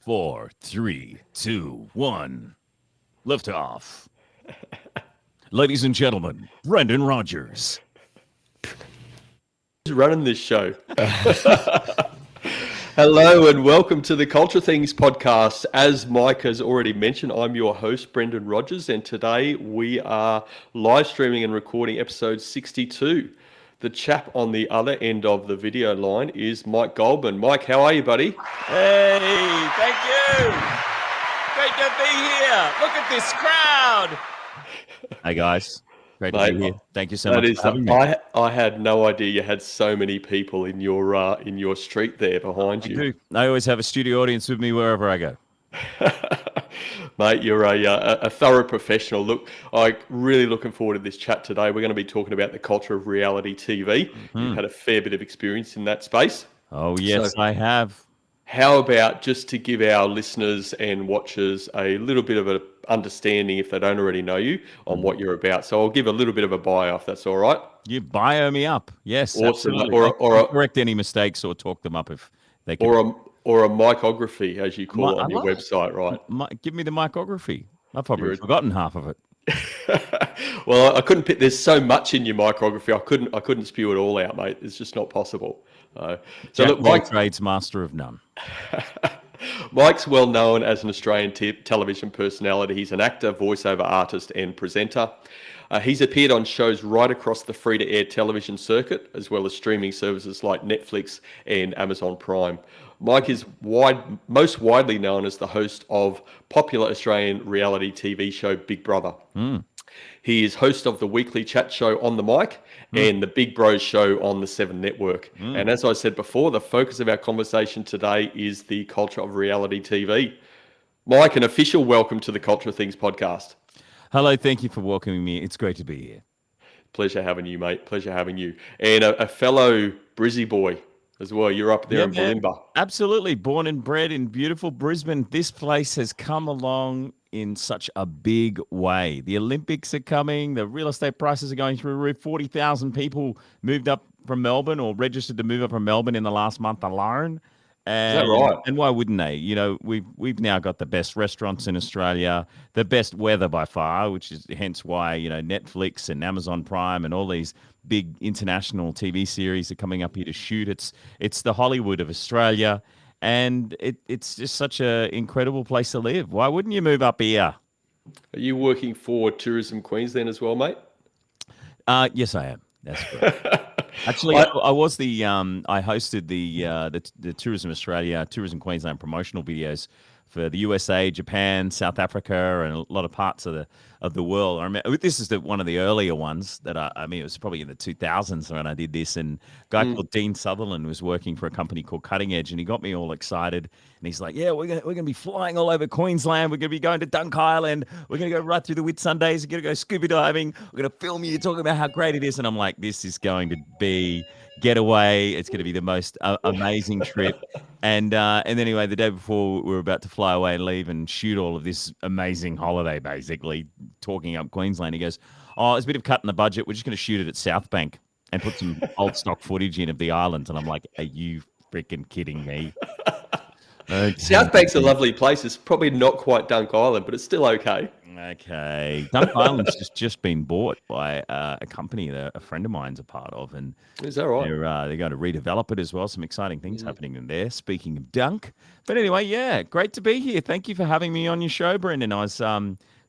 4, 3, 2, 1. Liftoff. Ladies and gentlemen, Brendan Rogers. Who's running this show? Hello and welcome to the Culture Things podcast. As Mike has already mentioned, I'm your host, Brendan Rogers, and today we are live streaming and recording episode 62. The chap on the other end of the video line is Mike Goldman. Mike, how are you, buddy? Hey, thank you. Great to be here. Look at this crowd. Hey, guys. Great to be here. Thank you so much for having me. I had no idea you had so many people in your street there behind you. I do. I always have a studio audience with me wherever I go. Mate, you're a thorough professional. Look, I'm really looking forward to this chat today. We're going to be talking about the culture of reality TV. You've had a fair bit of experience in that space. Oh, yes, so, I have. How about just to give our listeners and watchers a little bit of an understanding, if they don't already know you, on what you're about. So I'll give a little bit of a bio, if that's all right. You bio me up. Yes, awesome. Absolutely. Or correct any mistakes or talk them up if they can. Or a micography, as you call it on your website, right? Give me the micography. I've probably forgotten half of it. Well, I couldn't pick. There's so much in your micrography. I couldn't spew it all out, mate. It's just not possible. So look, Mike, trades master of none. Mike's well known as an Australian television personality. He's an actor, voiceover artist, and presenter. He's appeared on shows right across the free-to-air television circuit, as well as streaming services like Netflix and Amazon Prime. Mike is most widely known as the host of popular Australian reality TV show Big Brother. He is host of the weekly chat show On the Mic and the Big Bros show on the 7 Network. And as I said before, the focus of our conversation today is the culture of reality TV. Mike, an official welcome to the Culture Things podcast. Hello, thank you for welcoming me. It's great to be here. Pleasure having you, mate. Pleasure having you. And a fellow Brizzy boy as well. You're up there in Bulimba. Absolutely. Born and bred in beautiful Brisbane. This place has come along in such a big way. The Olympics are coming. The real estate prices are going through the roof. 40,000 people moved up from Melbourne or registered to move up from Melbourne in the last month alone. And, is that right? And why wouldn't they? You know, we've now got the best restaurants in Australia, the best weather by far, which is hence why, you know, Netflix and Amazon Prime and all these big international TV series are coming up here to shoot. It's the Hollywood of Australia, and it's just such an incredible place to live. Why wouldn't you move up here? Are you working for Tourism Queensland as well, mate? Yes, I am. That's correct. Actually, I was I hosted the Tourism Australia, Tourism Queensland promotional videos for the USA, Japan, South Africa, and a lot of parts of the world. I remember this is one of the earlier ones that I mean, it was probably in the 2000s when I did this. And a guy called Dean Sutherland was working for a company called Cutting Edge, and he got me all excited. And he's like, "Yeah, we're gonna be flying all over Queensland. We're gonna be going to Dunk Island. We're gonna go right through the Whitsundays. We're gonna go scuba diving. We're gonna film you talking about how great it is." And I'm like, "This is going to be getaway. It's going to be the most amazing trip." And anyway, the day before we were about to fly away and leave and shoot all of this amazing holiday, basically talking up Queensland, he goes, "Oh, it's a bit of cut in the budget. We're just going to shoot it at South Bank and put some old stock footage in of the islands." And I'm like, "Are you freaking kidding me?" South Bank's a lovely place. It's probably not quite Dunk Island, but it's still okay. Okay. Dunk Island's just been bought by a company that a friend of mine's a part of. And is that right? They're going to redevelop it as well. Some exciting things happening in there. Speaking of Dunk. But anyway, yeah, great to be here. Thank you for having me on your show, Brendan. I was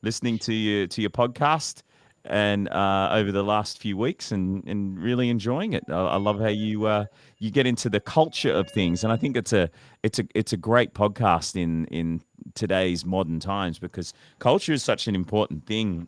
listening to your podcast and over the last few weeks and really enjoying it. I love how you get into the culture of things, and I think it's a great podcast in today's modern times, because culture is such an important thing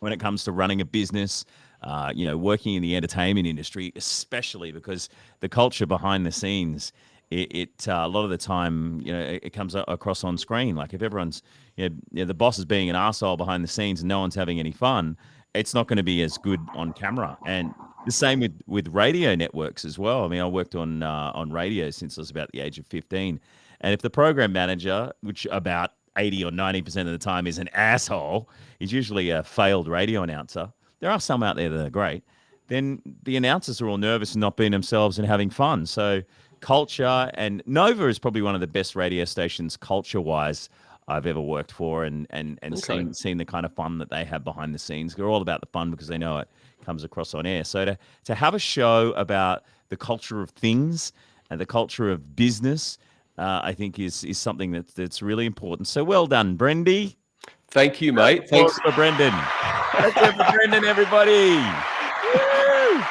when it comes to running a business, working in the entertainment industry, especially because the culture behind the scenes, it a lot of the time, it comes across on screen. Like if everyone's, the boss is being an arsehole behind the scenes and no one's having any fun, it's not going to be as good on camera. And the same with radio networks as well. I mean, I worked on radio since I was about the age of 15. And if the program manager, which about 80 or 90% of the time is an asshole, he's usually a failed radio announcer. There are some out there that are great. Then the announcers are all nervous and not being themselves and having fun. So culture, and Nova is probably one of the best radio stations culture-wise I've ever worked for, and Okay. seen the kind of fun that they have behind the scenes. They're all about the fun because they know it comes across on air. So to have a show about the culture of things and the culture of business, I think is something that's really important. So well done, Brendy. Thank you, Round of mate. applause Thanks. for Brendan. Let's hear it for Brendan, everybody. Woo!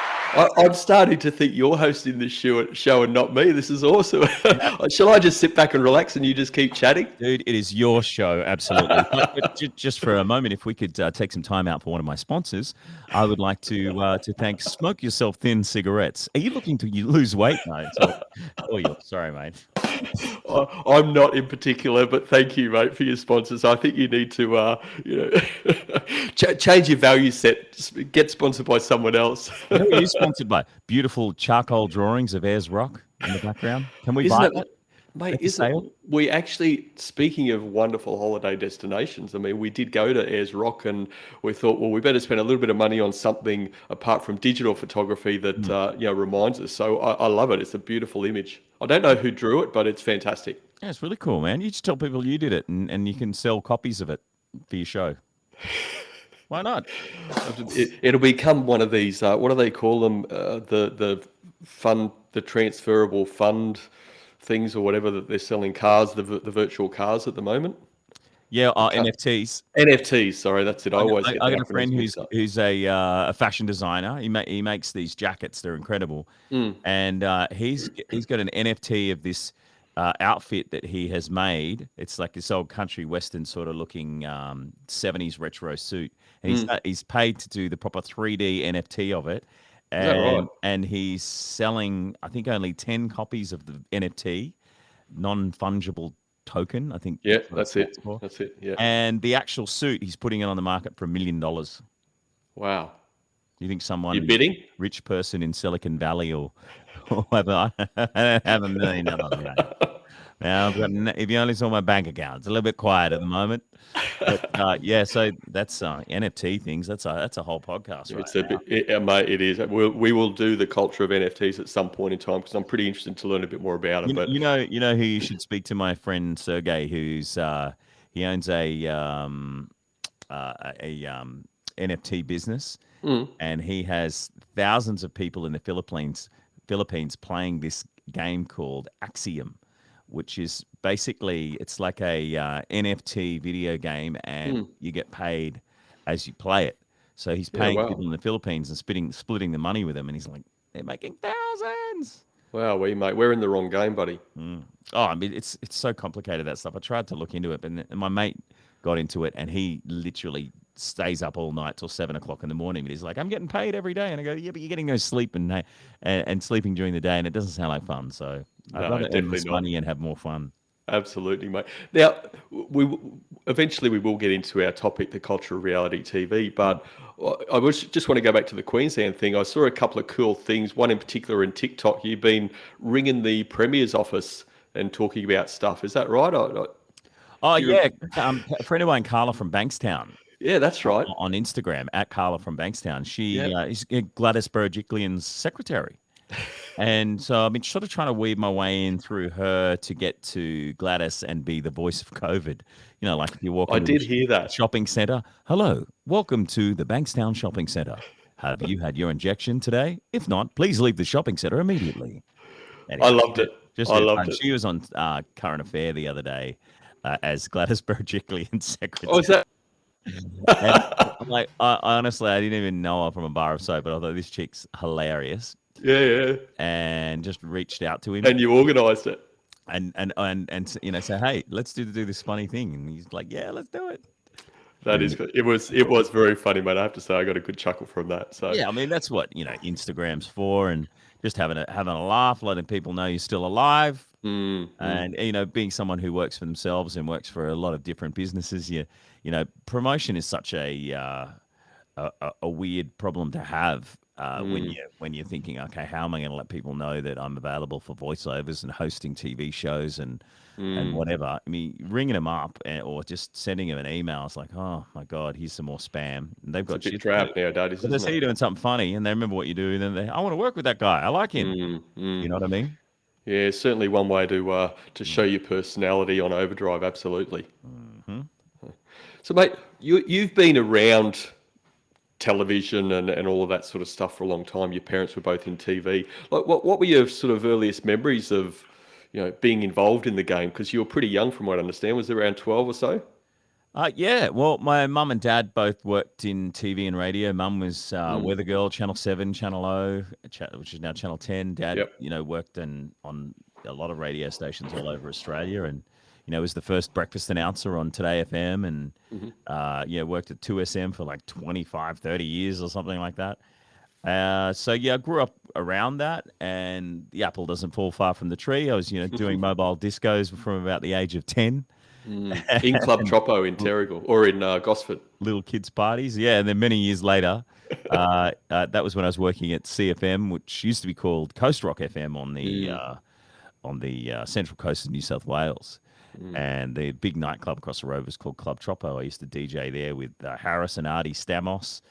I'm starting to think you're hosting this show and not me. This is awesome. Shall I just sit back and relax and you just keep chatting? Dude, it is your show, absolutely. But just for a moment, if we could take some time out for one of my sponsors, I would like to thank Smoke Yourself Thin Cigarettes. Are you looking to lose weight? No, sorry, mate. I'm not in particular, but thank you, mate, for your sponsors. I think you need to, change your value set. Get sponsored by someone else. Who are you sponsored by? Beautiful charcoal drawings of Ayers Rock in the background. Can we Isn't buy it, that? mate? That's a Isn't sale. we actually, speaking of wonderful holiday destinations? I mean, we did go to Ayers Rock, and we thought, well, we better spend a little bit of money on something apart from digital photography that reminds us. So I love it. It's a beautiful image. I don't know who drew it, but it's fantastic. Yeah, it's really cool, man. You just tell people you did it, and you can sell copies of it for your show. Why not? It'll become one of these. What do they call them? The transferable fund things or whatever that they're selling cars, the virtual cars at the moment. Yeah, NFTs. NFTs. Sorry, that's it. I always I get got the a friend acronyms mixed up. who's a fashion designer. He makes these jackets. They're incredible, and he's got an NFT of this outfit that he has made. It's like this old country western sort of looking 70s retro suit, and he's paid to do the proper 3D NFT of it, Is that right? and he's selling I think only 10 copies of the NFT, non-fungible token. I think Yeah, what that's stands it. for. That's it. Yeah. And the actual suit, he's putting it on the market for $1 million. Do Wow. you think You someone bidding? rich person in Silicon Valley or whatever? I don't have $1 million. Mate. Now, if you only saw my bank account, it's a little bit quiet at the moment. But yeah, so that's NFT things. That's a whole podcast, right? It's a bit, mate. It is. We will do the culture of NFTs at some point in time because I'm pretty interested to learn a bit more about it. But You know who you should speak to, my friend Sergey, who's he owns a NFT business, and he has thousands of people in the Philippines playing this game called Axiom, which is basically it's like a NFT video game, and you get paid as you play it. So he's paying wow. people in the Philippines and splitting the money with them, and he's like, they're making thousands. wow, mate, we're in the wrong game, buddy. Oh, I mean, it's so complicated, that stuff. I tried to look into it, and my mate got into it, and he literally stays up all night till 7 o'clock in the morning. But he's like, I'm getting paid every day, and I go, yeah, but you're getting no sleep and sleeping during the day, and it doesn't sound like fun. So I'd No, rather earn definitely less not. money and have more fun. Absolutely, mate. Now, eventually we will get into our topic, the culture of reality TV. But just want to go back to the Queensland thing. I saw a couple of cool things. One in particular in TikTok. You've been ringing the Premier's office and talking about stuff. Is that right? Oh yeah, a friend of mine, Carla from Bankstown, Yeah, that's right. on Instagram at Carla from Bankstown. She Yeah. is Gladys Berejiklian's secretary. And so I've been sort of trying to weave my way in through her to get to Gladys and be the voice of COVID. You know, like if you walk I into did a hear that. shopping center, hello, welcome to the Bankstown Shopping Center. Have you had your injection today? If not, please leave the shopping center immediately. I loved it. Just I very loved fun. it. She was on Current Affair the other day as Gladys Berejiklian's secretary. Oh, is that? And I'm like, I honestly, I didn't even know her from a bar of soap, but I thought this chick's hilarious, Yeah. and just reached out to him And you organised it. and you know, say, hey, let's do this funny thing, and he's like, yeah, let's do it. That is. It was very funny, mate. I have to say, I got a good chuckle from that. So Yeah, I mean that's what Instagram's for, and just having a laugh, letting people know you're still alive, and being someone who works for themselves and works for a lot of different businesses, promotion is such a weird problem to have when you're thinking, okay, how am I going to let people know that I'm available for voiceovers and hosting TV shows and whatever? I mean, ringing them up or just sending them an email, it's like, oh my god, here's some more spam. And they've got it's a bit shit to drab do. nowadays, But they isn't see you it? doing something funny, and they remember what you do, and then I want to work with that guy. I like him. You know what I mean? Yeah, certainly one way to show your personality on Overdrive. Absolutely. Hmm. So, mate, you've been around television and all of that sort of stuff for a long time. Your parents were both in TV. Like, what were your sort of earliest memories of, being involved in the game? Because you were pretty young, from what I understand. Was it around 12 or so? Yeah, well, my mum and dad both worked in TV and radio. Mum was Mm. Weather Girl, Channel 7, Channel O, which is now Channel 10. Dad, Yep. worked on a lot of radio stations all over Australia, and was the first breakfast announcer on Today FM, and Hmm. worked at 2SM for like 25, 30 years or something like that. So yeah, I grew up around that, and the apple doesn't fall far from the tree. I was, doing mobile discos from about the age of 10. In Club And Troppo in Terrigal or in Gosford. little kids parties. Yeah, and then many years later, that was when I was working at CFM, which used to be called Coast Rock FM Mm, on the central coast of New South Wales. mm. And the big nightclub across the road was called Club Troppo. I used to DJ there with Harris and Artie Stamos,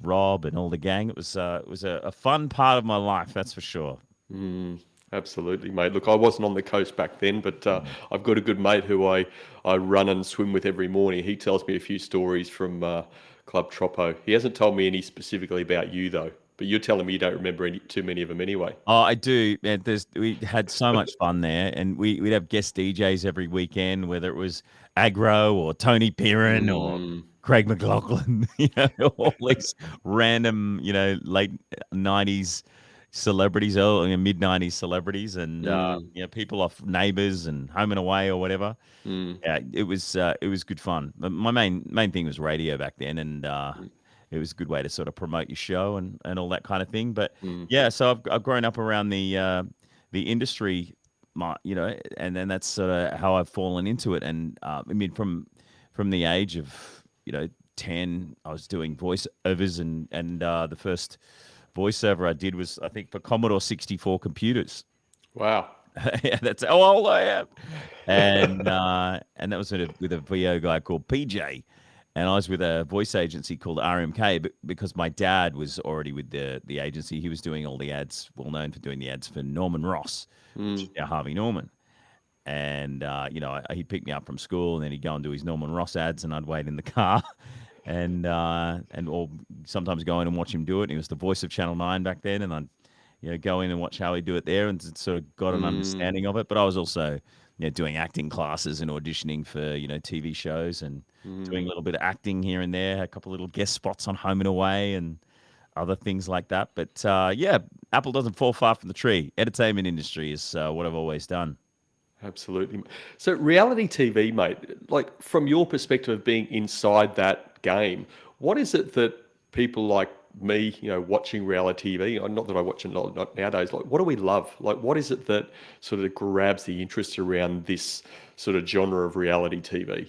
Rob, and all the gang. It was a fun part of my life, that's for sure. Mm, absolutely, mate. Look, I wasn't on the coast back then, but I've got a good mate who I run and swim with every morning. He tells me a few stories from Club Troppo. He hasn't told me any specifically about you, though. But you're telling me you don't remember too many of them anyway. Oh, I do. Man, we had so much fun there, and we'd have guest DJs every weekend, whether it was Agro or Tony Piran or Mm, Craig McLaughlin. All these random, late '90s celebrities, early mid '90s celebrities, and mm, people off Neighbours and Home and Away or whatever. mm, Yeah, it was good fun. But my main thing was radio back then, and mm, it was a good way to sort of promote your show and all that kind of thing. But mm, yeah, so I've grown up around the industry, and then that's sort of how I've fallen into it. And I mean, from the age of 10, I was doing voiceovers, and the first voiceover I did was, I think, for Commodore 64 computers. wow. Yeah, that's how old I am. And that was with a VO guy called PJ, and I was with a voice agency called RMK, but because my dad was already with the agency, he was doing all the ads, well known for doing the ads for Norman Ross, which Mm, is now Harvey Norman. And he'd pick me up from school, and then he'd go and do his Norman Ross ads, and I'd wait in the car, and or sometimes go in and watch him do it. He was the voice of Channel 9 back then, and I'd go in and watch how he do it there, and sort of got an mm, understanding of it. But I was also doing acting classes and auditioning for TV shows, and doing a mm. little bit of acting here and there, a couple of little guest spots on Home and Away and other things like that. But yeah, apple doesn't fall far from the tree. Entertainment industry is what I've always done. Absolutely. So, reality TV, mate, like from your perspective of being inside that game, what is it that people like me, watching reality TV, not that I watch it not nowadays, like what do we love? Like, what is it that sort of grabs the interest around this sort of genre of reality TV?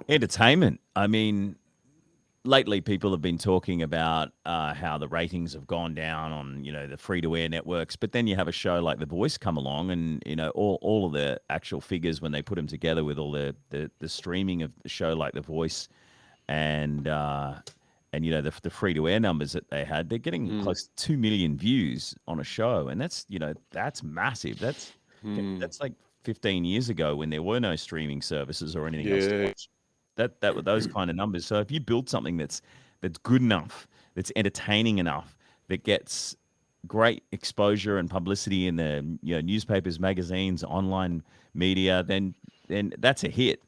Entertainment. I mean, lately people have been talking about how the ratings have gone down on the free to air networks, but then you have a show like The Voice come along, and all of the actual figures when they put them together with all the streaming of the show like The Voice, and the free to air numbers that they had, they're getting Mm, close to 2 million views on a show, and that's massive. mm, That's like 15 years ago when there were no streaming services or anything else to yeah. watch. That were those kind of numbers. So if you build something that's good enough, that's entertaining enough, that gets great exposure and publicity in the newspapers, magazines, online media, then that's a hit.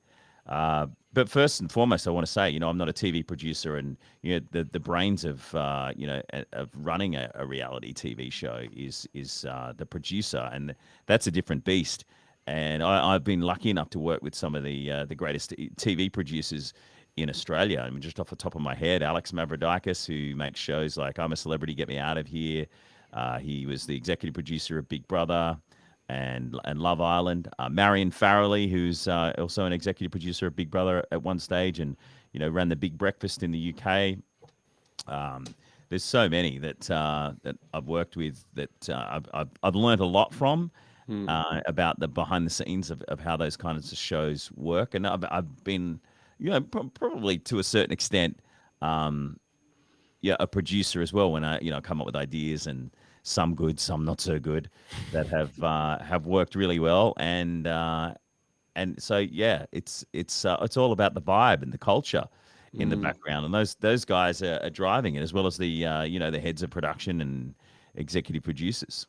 But first and foremost, I want to say, I'm not a TV producer, and the brains of of running a reality TV show is the producer, and that's a different beast. And I've been lucky enough to work with some of the greatest TV producers in Australia. I mean, just off the top of my head, Alex Mavrodakis, who makes shows like I'm a Celebrity, Get Me Out of Here. He was the executive producer of Big Brother and Love Island. Marion Farrelly, who's also an executive producer of Big Brother at one stage, and ran the Big Breakfast in the UK. Um, there's so many that I've worked with that I've learned a lot from, Mm, about the behind the scenes of how those kinds of shows work, and I've been probably to a certain extent, yeah, a producer as well when I come up with ideas and some good, some not so good, that have worked really well. And so yeah, it's all about the vibe and the culture in the background, and those guys are driving it, as well as the the heads of production and executive producers.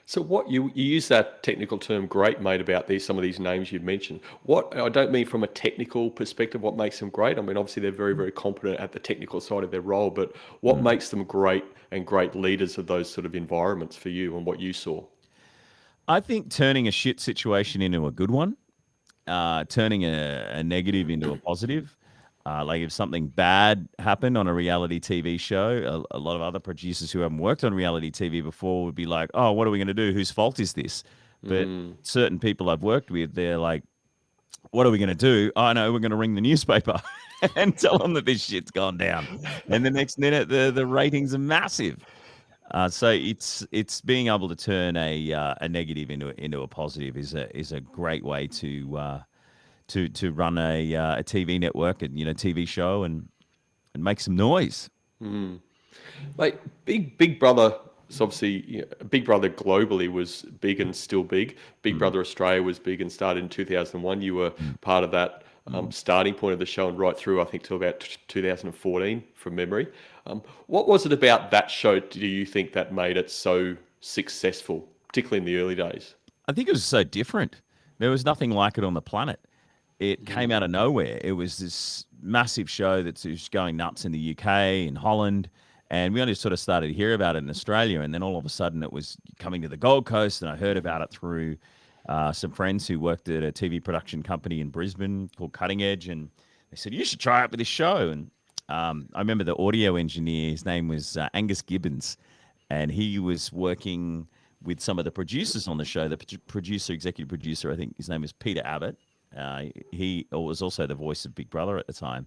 So what you use that technical term "great," mate, about some of these names you've mentioned. What I don't mean from a technical perspective, what makes them great. I mean, obviously they're very, very competent at the technical side of their role, but what Mm. makes them great and great leaders of those sort of environments for you and what you saw? I think turning a shit situation into a good one, turning a negative into a positive. Like if something bad happened on a reality TV show, a lot of other producers who haven't worked on reality TV before would be like, "Oh, what are we going to do? Whose fault is this?" But Mm. certain people I've worked with, they're like, "What are we going to do? Oh no, we're going to ring the newspaper and tell them that this shit's gone down." And the next minute, the ratings are massive. So it's being able to turn a negative into a positive is a great way to run a TV network and TV show and make some noise. Mm. Like Big Brother, is obviously Big Brother globally was big and still big. Big Mm, Brother Australia was big and started in 2001. You were mm, part of that mm. starting point of the show and right through, I think, till about 2014 from memory. What was it about that show, do you think, that made it so successful, particularly in the early days? I think it was so different. There was nothing like it on the planet. It came out of nowhere. It was this massive show that's just going nuts in the UK, in Holland, and we only sort of started to hear about it in Australia. And then all of a sudden, it was coming to the Gold Coast, and I heard about it through some friends who worked at a TV production company in Brisbane called Cutting Edge, and they said you should try it with this show. And I remember the audio engineer. His name was Angus Gibbons, and he was working with some of the producers on the show. The producer, executive producer, I think his name was Peter Abbott. He was also the voice of Big Brother at the time.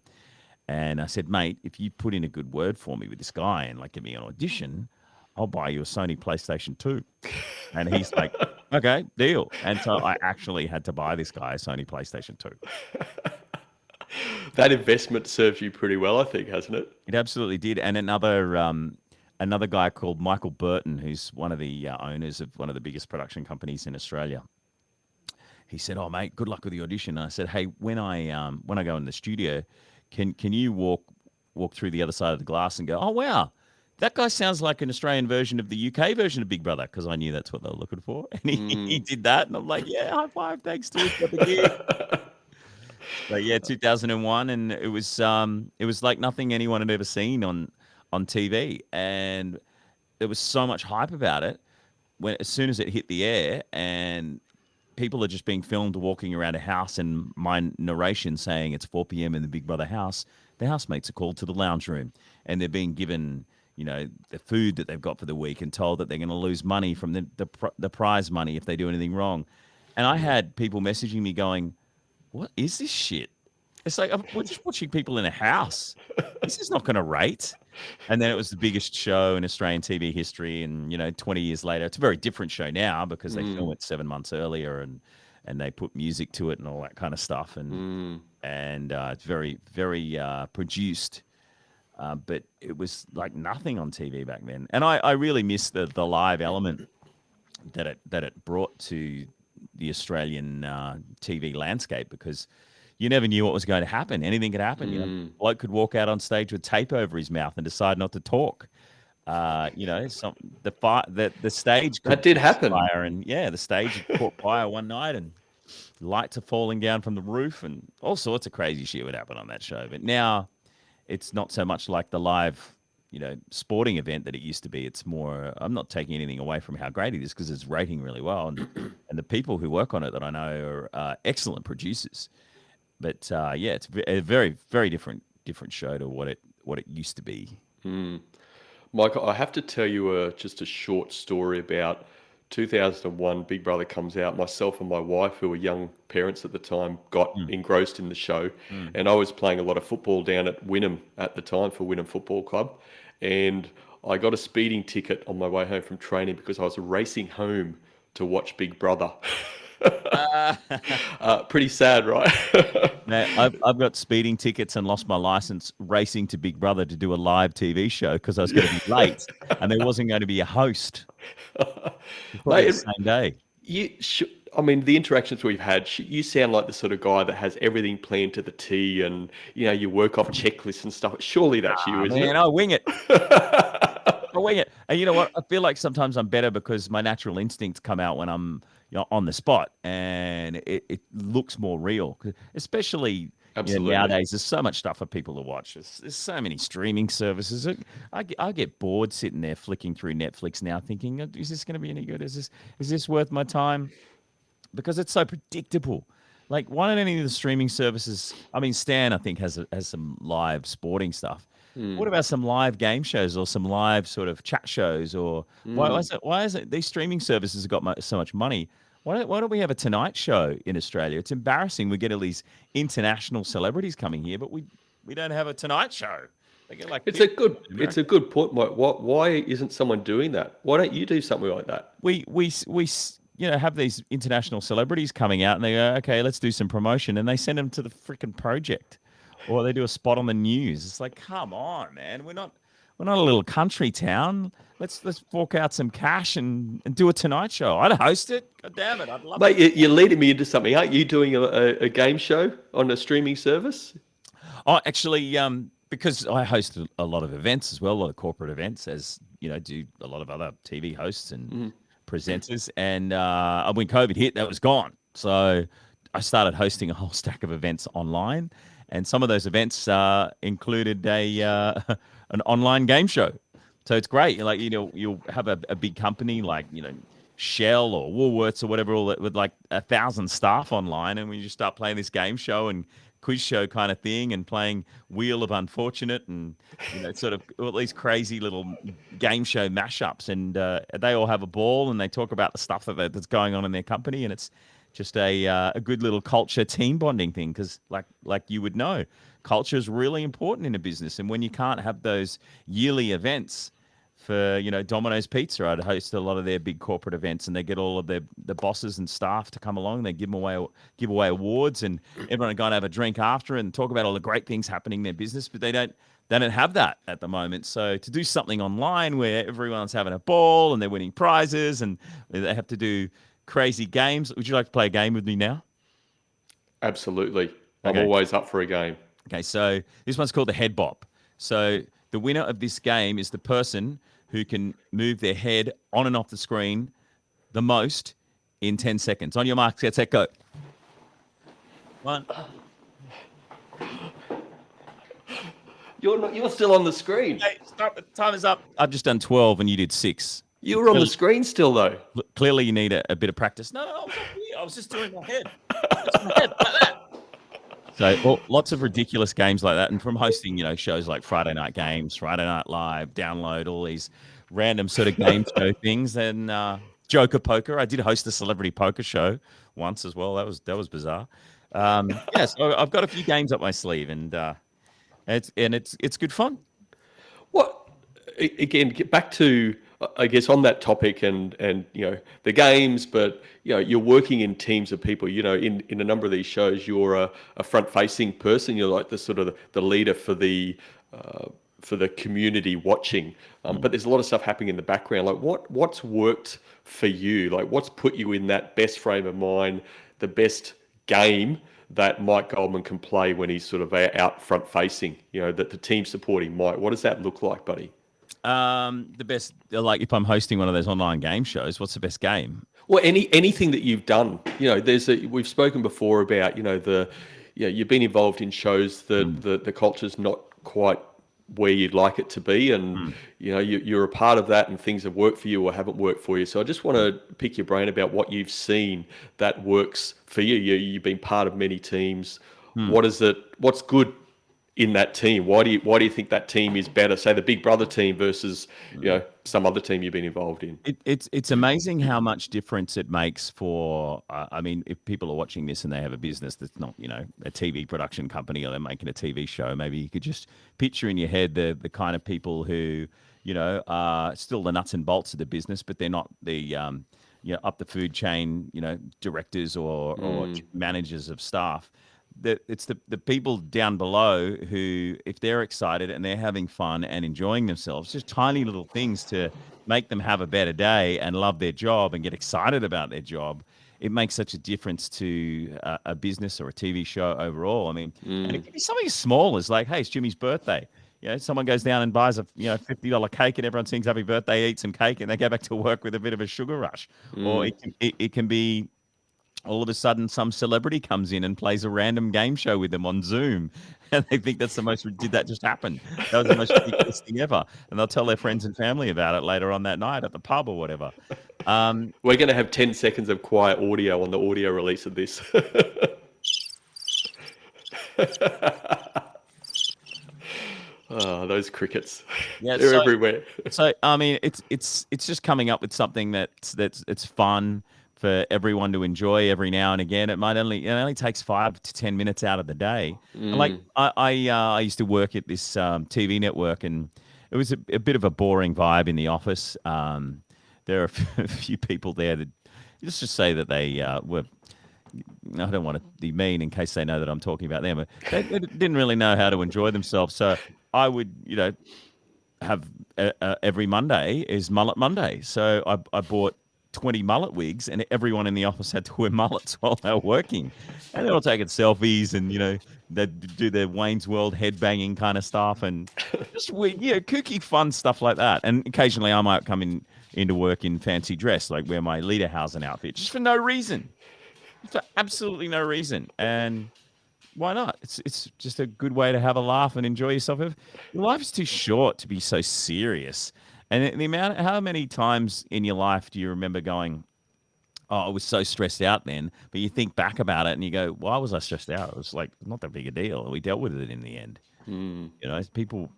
And I said, mate, if you put in a good word for me with this guy and like give me an audition, I'll buy you a Sony PlayStation 2. And he's like, okay, deal. And so I actually had to buy this guy a Sony PlayStation 2. That investment served you pretty well, I think, hasn't it? It absolutely did. And another guy called Michael Burton, who's one of the owners of one of the biggest production companies in Australia. He said, "Oh, mate, good luck with the audition." And I said, "Hey, when I go in the studio, can you walk through the other side of the glass and go, oh wow, that guy sounds like an Australian version of the UK version of Big Brother," because I knew that's what they were looking for. And he Mm. did that, and I'm like, "Yeah, high five, thanks, dude, got the gig." But yeah, 2001, and it was like nothing anyone had ever seen on TV, and there was so much hype about it when as soon as it hit the air, and people are just being filmed walking around a house, and my narration saying it's 4 p.m. in the Big Brother house. The housemates are called to the lounge room, and they're being given, the food that they've got for the week, and told that they're going to lose money from the prize money if they do anything wrong. And I had people messaging me going, "What is this shit?" It's like we're just watching people in a house. This is not going to rate. And then it was the biggest show in Australian TV history. And 20 years later, it's a very different show now because they film Mm. it 7 months earlier, and they put music to it and all that kind of stuff. And Mm. and it's very very produced. But it was like nothing on TV back then. And I really miss the live element that it brought to the Australian TV landscape, because you never knew what was going to happen. Anything could happen. Mm. Bloke could walk out on stage with tape over his mouth and decide not to talk. Some the stage That could did catch happen. fire, and yeah, the stage had caught fire one night, and lights are falling down from the roof, and all sorts of crazy shit would happen on that show. But now it's not so much like the live, sporting event that it used to be. It's more. I'm not taking anything away from how great it is, because it's rating really well, and the people who work on it that I know are excellent producers. But yeah, it's a very very different show to what it used to be. Mm. Michael, I have to tell you just a short story about 2001. Big Brother comes out. Myself and my wife, who were young parents at the time, got Mm, engrossed in the show. mm. And I was playing a lot of football down at Wynnum at the time for Wynnum Football Club. And I got a speeding ticket on my way home from training because I was racing home to watch Big Brother. Uh, Pretty sad, right? Now, I've got speeding tickets and lost my license racing to Big Brother to do a live TV show because I was going to be late and there wasn't going to be a host. It's probably the Mate, same day. you sh I mean, the interactions we've had, you sound like the sort of guy that has everything planned to the T, and you work off checklists and stuff. Surely that's you, Ah, isn't man, it? I wing it. I wing it. And you know what? I feel like sometimes I'm better because my natural instincts come out when I'm on the spot, and it looks more real. Especially Absolutely. nowadays, there's so much stuff for people to watch. There's so many streaming services. I get bored sitting there flicking through Netflix now, thinking, is this going to be any good? Is this worth my time? Because it's so predictable. Like, why don't any of the streaming services? I mean, Stan, I think, has some live sporting stuff. What Mm, about some live game shows or some live sort of chat shows? Or mm. why is it these streaming services have got so much money? Why don't we have a Tonight Show in Australia? It's embarrassing. We get all these international celebrities coming here, but we don't have a Tonight Show. They get like It's 50 a good, in it's America. a good point, Mike. Why isn't someone doing that? Why don't you do something like that? Have these international celebrities coming out and they go, okay, let's do some promotion, and they send them to the freaking project, or they do a spot on the news. It's like, come on, man, we're not a little country town. Let's fork out some cash and do a Tonight Show. I'd host it. God damn it, I'd love it. Mate, you're leading me into something. Aren't you doing a game show on a streaming service? Oh, actually, because I host a lot of events as well, a lot of corporate events, as do a lot of other TV hosts and Mm. presenters. And when COVID hit, that was gone. So I started hosting a whole stack of events online, and some of those events included a an online game show. So it's great. You'll have a big company like Shell or Woolworths or whatever, all that, with like 1,000 staff online, and we just start playing this game show and quiz show kind of thing, and playing Wheel of Unfortunate, and sort of all these crazy little game show mashups, and they all have a ball and they talk about the stuff that's going on in their company, and it's just a good little culture team bonding thing, because like you would know, culture is really important in a business, and when you can't have those yearly events for Domino's Pizza, I'd host a lot of their big corporate events, and they get all of the bosses and staff to come along. They give away awards, and everyone go and have a drink after and talk about all the great things happening in their business. But they don't have that at the moment. So to do something online where everyone's having a ball and they're winning prizes and they have to do crazy games. Would you like to play a game with me now? Absolutely. I'm Okay. always up for a game. Okay, so this one's called the head bop. So the winner of this game is the person who can move their head on and off the screen the most in 10 seconds. On your marks, get set, go. One. You're still on the screen. Hey, stop. The time is up. I've just done 12 and you did 6. You were on the screen still, though. Clearly you need a bit of practice. No, I was up here. I was just doing my head. Just my head, like that. So lots of ridiculous games like that. And from hosting, shows like Friday Night Games, Friday Night Live, Download, all these random sort of game show things. And Joker Poker. I did host a celebrity poker show once as well. That was bizarre. So I've got a few games up my sleeve, and it's good fun. What again? Get back to, I guess, on that topic, and the games, but you're working in teams of people. In a number of these shows, you're a front-facing person. You're like the sort of the leader for the community watching. But there's a lot of stuff happening in the background. Like what's worked for you? Like what's put you in that best frame of mind, the best game that Mike Goldman can play when he's sort of out front facing, that the team supporting Mike. What does that look like, buddy? The best, like if I'm hosting one of those online game shows, what's the best game? Well, anything that you've done, we've spoken before about, you've been involved in shows that the culture's not quite where you'd like it to be, and you're a part of that, and things have worked for you or haven't worked for you. So I just want to pick your brain about what you've seen that works for you. You've been part of many teams. What's good in that team? Why do you think that team is better? Say the Big Brother team versus some other team you've been involved in. It's amazing how much difference it makes for. I mean, if people are watching this and they have a business that's not a TV production company, or they're making a TV show, maybe you could just picture in your head the kind of people who are still the nuts and bolts of the business, but they're not up the food chain, directors or managers of staff. That it's the people down below who, if they're excited and they're having fun and enjoying themselves, just tiny little things to make them have a better day and love their job and get excited about their job, it makes such a difference to a business or a TV show overall. I mean, and it can be something as small as like, hey, it's Jimmy's birthday. Someone goes down and buys a $50 cake and everyone sings happy birthday, eat some cake, and they go back to work with a bit of a sugar rush. Or it can be all of a sudden some celebrity comes in and plays a random game show with them on Zoom, and they think that's the most. Did that just happen? That was the most ridiculous thing ever, and they'll tell their friends and family about it later on that night at the pub or whatever. We're going to have 10 seconds of quiet audio on the audio release of this. Oh, those crickets. Yeah, They're everywhere. So I mean, it's just coming up with something that's fun for everyone to enjoy every now and again. It only takes 5 to 10 minutes out of the day. And like I used to work at this TV network, and it was a bit of a boring vibe in the office. There are a few people there that, let's just say that they were. I don't want to be mean in case they know that I'm talking about them, but they didn't really know how to enjoy themselves. So I would, have every Monday is Mullet Monday. So I bought 20 mullet wigs, and everyone in the office had to wear mullets while they were working. And they're all taking selfies, and, they do their Wayne's World headbanging kind of stuff, and just kooky, fun stuff like that. And occasionally I might come into work in fancy dress, like wear my Lederhausen outfit, just for no reason. For absolutely no reason. And why not? It's just a good way to have a laugh and enjoy yourself. Your life is too short to be so serious. And how many times in your life do you remember going, oh, I was so stressed out then, but you think back about it and you go, why was I stressed out? It was like not that big a deal. We dealt with it in the end. People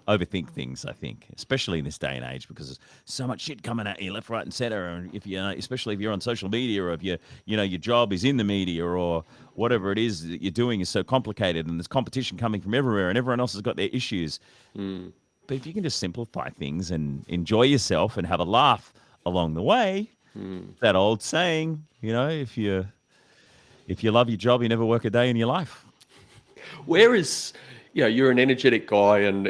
overthink things, I think, especially in this day and age, because there's so much shit coming at you left, right, and center. And especially if you're on social media, or if your job is in the media, or whatever it is that you're doing is so complicated, and there's competition coming from everywhere, and everyone else has got their issues. But if you can just simplify things and enjoy yourself and have a laugh along the way, that old saying, if you love your job, you never work a day in your life. Where is, you're an energetic guy and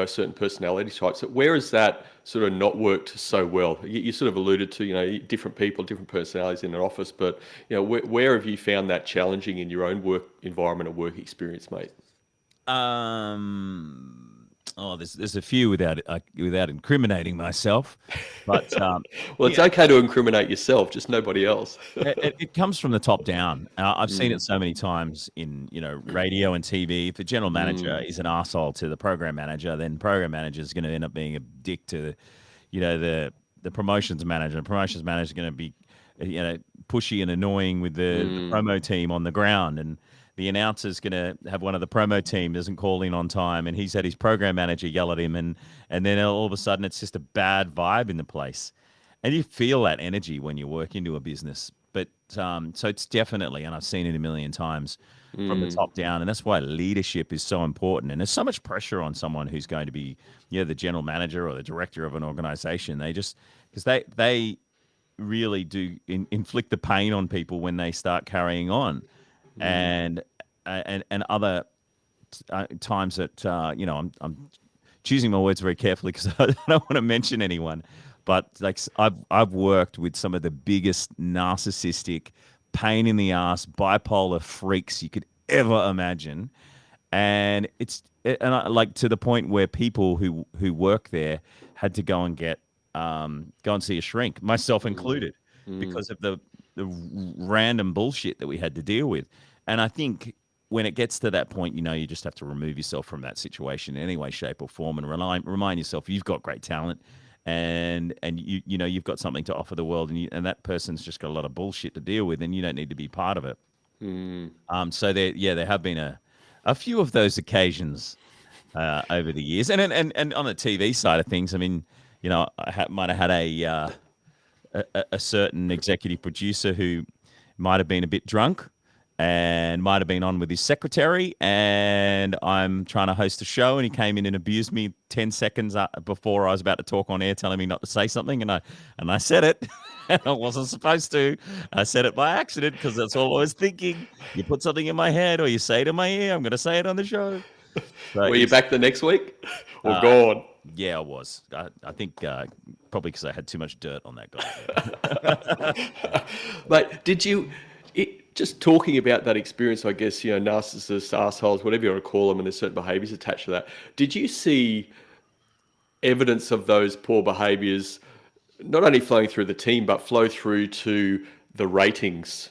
certain personality types. So where is that sort of not worked so well? You sort of alluded to, different people, different personalities in an office, but, where have you found that challenging in your own work environment or work experience, mate? There's a few without incriminating myself, but well, it's okay to incriminate yourself, just nobody else. it comes from the top down. I've seen it so many times in radio and TV. If a general manager is an arsehole to the program manager, then program manager is going to end up being a dick to the promotions manager. The promotions manager is going to be pushy and annoying with the promo team on the ground, and the announcer's going to have one of the promo team doesn't call in on time, and he's had his program manager yell at him, and then all of a sudden it's just a bad vibe in the place. And you feel that energy when you work into a business. But so it's definitely, and I've seen it a million times, from the top down, and that's why leadership is so important. And there's so much pressure on someone who's going to be the general manager or the director of an organization. Because they really do inflict the pain on people when they start carrying on. And other times that I'm choosing my words very carefully because I don't want to mention anyone, but like I've worked with some of the biggest narcissistic, pain in the ass, bipolar freaks you could ever imagine, and to the point where people who work there had to go and see a shrink, myself included, because of the random bullshit that we had to deal with. And I think when it gets to that point, you just have to remove yourself from that situation in any way, shape, or form, and remind yourself you've got great talent, and you've got something to offer the world, and that person's just got a lot of bullshit to deal with, and you don't need to be part of it. So there have been a few of those occasions over the years, and on the TV side of things, I mean, I might have had a certain executive producer who might have been a bit drunk, and might have been on with his secretary. And I'm trying to host a show, and he came in and abused me 10 seconds before I was about to talk on air, telling me not to say something. And I said it, and I wasn't supposed to. I said it by accident because that's all I was thinking. You put something in my head, or you say it in my ear, I'm going to say it on the show. So Were you back the next week or uh, gone? yeah, I was. I think probably because I had too much dirt on that guy. Mate, just talking about that experience, I guess, narcissists, assholes, whatever you want to call them, and there's certain behaviors attached to that. Did you see evidence of those poor behaviors not only flowing through the team, but flow through to the ratings?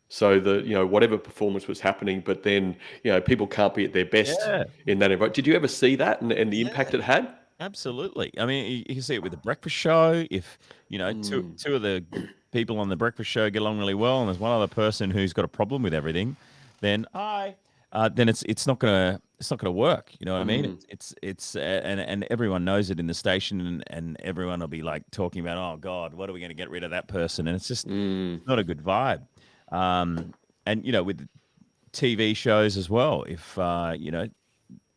So whatever performance was happening, but then, people can't be at their best Yeah. in that environment. Did you ever see that and the impact it had? Absolutely. I mean, you can see it with the breakfast show. If two of the people on the breakfast show get along really well, and there's one other person who's got a problem with everything, then it's not gonna work. You know what I mean? And everyone knows it in the station, and everyone will be like talking about, oh God, what are we going to get rid of that person? And it's just not a good vibe. And with TV shows as well, if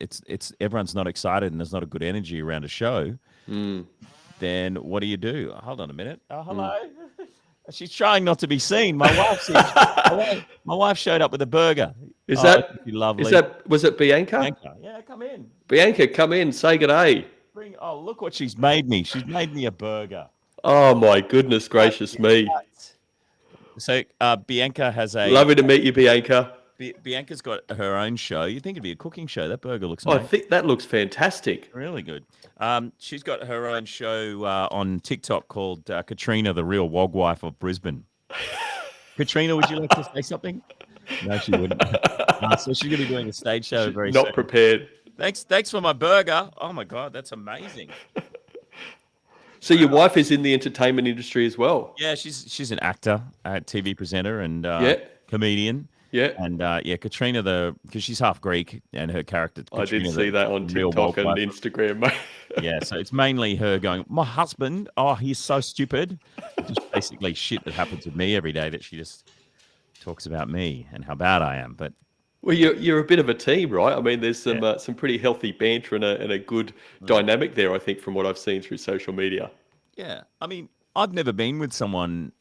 it's everyone's not excited and there's not a good energy around a show, then what do? Hold on a minute. Oh, hello. She's trying not to be seen. My wife showed up with a burger. Is Oh, that that'd be lovely. was it Bianca? Bianca, yeah, come in. Bianca, come in, say good day. Oh, look what she's made me. She's made me a burger. Oh my goodness gracious me. So Bianca has Lovely to meet you, Bianca. Bianca's got her own show. You'd think it'd be a cooking show. That burger looks Oh, I amazing. think that looks fantastic. Really good. She's got her own show on TikTok called Katrina, the Real Wog Wife of Brisbane. Katrina, would you like to say something? No, she wouldn't. So she's going to be doing a stage show very soon. Not prepared. Thanks for my burger. Oh my God, that's amazing. So your wife is in the entertainment industry as well? Yeah, she's an actor, TV presenter, and comedian. Yeah. And Katrina, because she's half Greek, and her character. Katrina, I did see that on TikTok and Instagram, mate. Yeah, so it's mainly her going, my husband, oh, he's so stupid. Just basically shit that happens with me every day that she just talks about me and how bad I am. But well, you're a bit of a team, right? I mean, there's some pretty healthy banter and a good dynamic there, I think, from what I've seen through social media. Yeah, I mean, I've never been with someone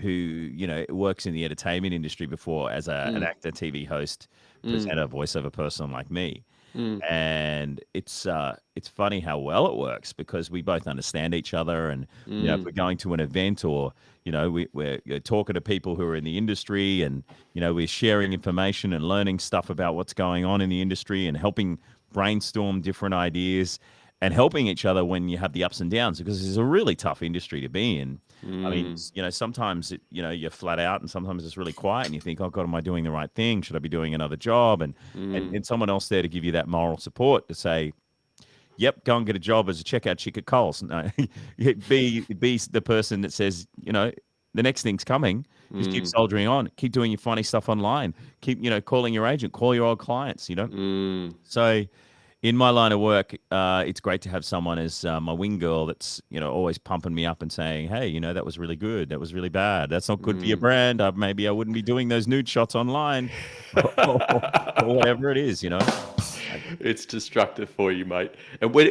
who works in the entertainment industry before as an actor, TV host, presenter, voiceover person like me. And it's funny how well it works because we both understand each other, and if we're going to an event or we're talking to people who are in the industry, and we're sharing information and learning stuff about what's going on in the industry and helping brainstorm different ideas and helping each other when you have the ups and downs, because it's a really tough industry to be in. I mean, sometimes you're flat out, and sometimes it's really quiet, and you think, oh God, am I doing the right thing? Should I be doing another job? And someone else there to give you that moral support to say, yep, go and get a job as a checkout chick at Coles. No, be the person that says, the next thing's coming. Just keep soldiering on. Keep doing your funny stuff online. Keep, calling your agent. Call your old clients. So. In my line of work, it's great to have someone as my wing girl that's always pumping me up and saying, "Hey, that was really good. That was really bad. That's not good for your brand. Maybe I wouldn't be doing those nude shots online, or whatever it is." It's destructive for you, mate. And when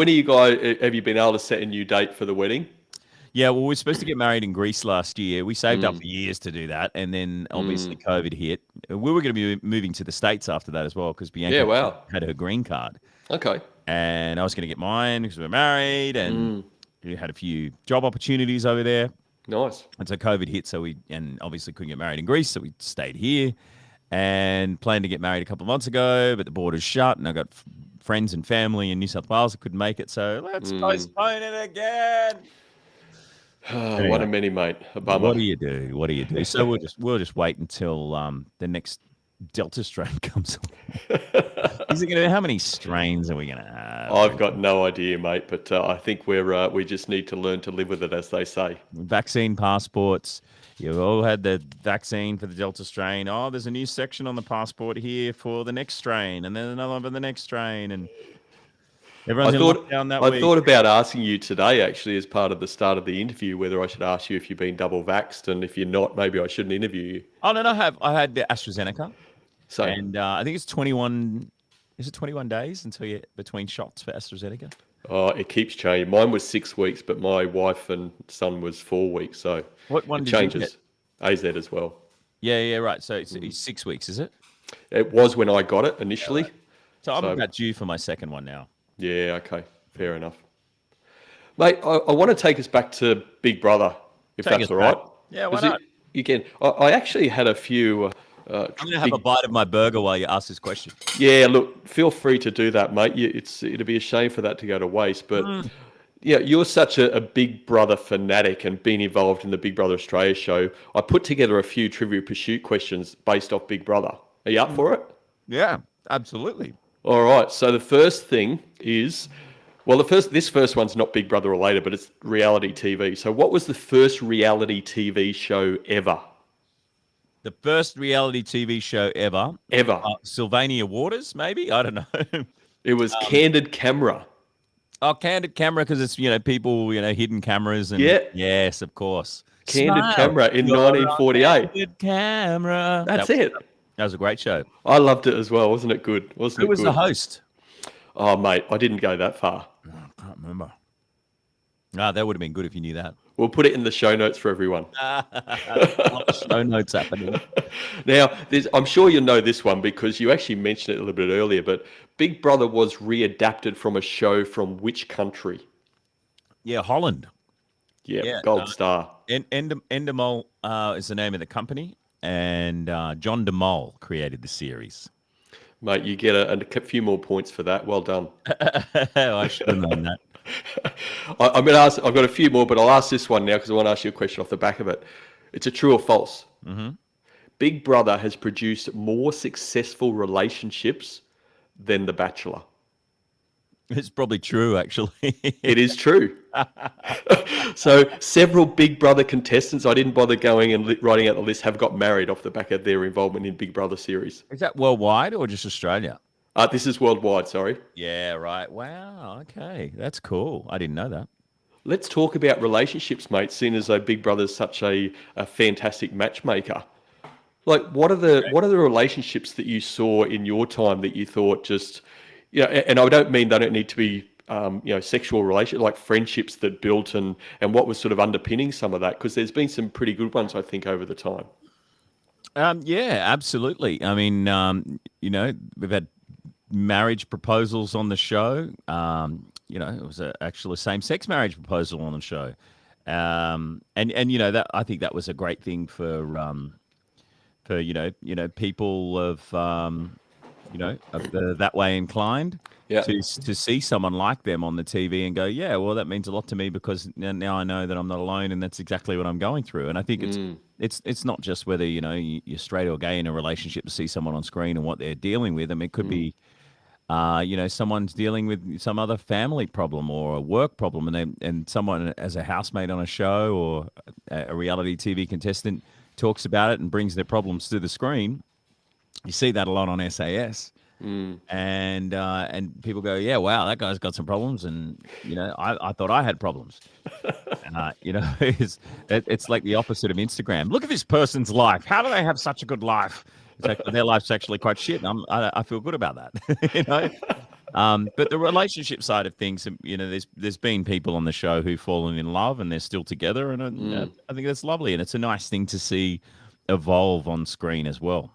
are you guys? Have you been able to set a new date for the wedding? Yeah, well, we were supposed to get married in Greece last year. We saved up for years to do that, and then obviously COVID hit. We were going to be moving to the States after that as well because Bianca had her green card. Okay. And I was going to get mine because we were married, and we had a few job opportunities over there. Nice. And so COVID hit, and obviously couldn't get married in Greece, so we stayed here and planned to get married a couple of months ago, but the border's shut, and I got friends and family in New South Wales that couldn't make it, so let's postpone it again. Anyway, one of many, mate. A bummer. What do you do? So we'll just wait until the next Delta strain comes on. How many strains are we gonna have? I've got no idea, mate. But I think we just need to learn to live with it, as they say. Vaccine passports. You've all had the vaccine for the Delta strain. Oh, there's a new section on the passport here for the next strain, and then another one for the next strain, and Everyone's in lockdown that I week. thought about asking you today, actually, as part of the start of the interview, whether I should ask you if you've been double vaxxed, and if you're not, maybe I shouldn't interview you. Oh no, I had the AstraZeneca, So, and I think it's 21. Is it 21 days until you between shots for AstraZeneca? oh, it keeps changing. Mine was 6 weeks, but my wife and son was 4 weeks. So What one it did you get? changes. AZ as well. Yeah, right. So it's 6 weeks, is it? It was when I got it initially. So I'm So, about due for my second one now. yeah, okay, fair enough. Mate, I want to take us back to Big Brother, if Take that's us all back. right. Yeah, why 'Cause not? you can. I actually had a few. I'm gonna have a bite of my burger while you ask this question. Yeah, look, feel free to do that, mate. It'd be a shame for that to go to waste. But yeah, you're such a Big Brother fanatic and been involved in the Big Brother Australia show. I put together a few Trivial Pursuit questions based off Big Brother. Are you up for it? Yeah, absolutely. All right. So the first thing is, well, this first one's not Big Brother related, but it's reality TV. So what was the first reality TV show ever? The first reality TV show ever. Ever. Sylvania Waters, maybe? I don't know. It was Candid Camera. Oh, Candid Camera, because it's, people, hidden cameras. And Yeah. Yes, of course. Candid Smile. Camera in You're 1948. Candid Camera. That's it. That was a great show. I loved it as well. Wasn't it good? Wasn't Who it was good? the host? Oh, mate, I didn't go that far. I can't remember. That would have been good if you knew that. We'll put it in the show notes for everyone. Show notes happening. Now, I'm sure you know this one because you actually mentioned it a little bit earlier, but Big Brother was readapted from a show from which country? Yeah, Holland. Yeah, Gold Star. Endemol is the name of the company, and John DeMol created the series. Mate, you get a few more points for that. Well done. I should have known that. I'm going to ask. I've got a few more, but I'll ask this one now because I want to ask you a question off the back of it. It's a true or false. Mm-hmm. Big Brother has produced more successful relationships than The Bachelor. It's probably true, actually. It is true. So several Big Brother contestants, I didn't bother going and writing out the list, have got married off the back of their involvement in Big Brother series. Is that worldwide or just Australia? This is worldwide, sorry. Yeah, right. Wow. Okay. That's cool. I didn't know that. Let's talk about relationships, mate, seeing as though Big Brother's such a fantastic matchmaker. Like, what are the relationships that you saw in your time that you thought just, and I don't mean they don't need to be, sexual relationships, like friendships that built and what was sort of underpinning some of that? Because there's been some pretty good ones, I think, over the time. Yeah, absolutely. I mean, we've had marriage proposals on the show. It was actually a same-sex marriage proposal on the show. And that I think that was a great thing for people of that way inclined. Yeah. To see someone like them on the TV and go, yeah, well, that means a lot to me because now I know that I'm not alone and that's exactly what I'm going through. And I think it's not just whether you're straight or gay in a relationship to see someone on screen and what they're dealing with. I mean, it could be someone's dealing with some other family problem or a work problem, and someone as a housemate on a show or a reality TV contestant talks about it and brings their problems to the screen. You see that a lot on SAS. And people go, yeah, wow, that guy's got some problems, and I thought I had problems. It's like the opposite of Instagram. Look at this person's life. How do they have such a good life? It's like their life's actually quite shit. And I feel good about that. But the relationship side of things, there's been people on the show who've fallen in love and they're still together, and I think that's lovely, and it's a nice thing to see evolve on screen as well.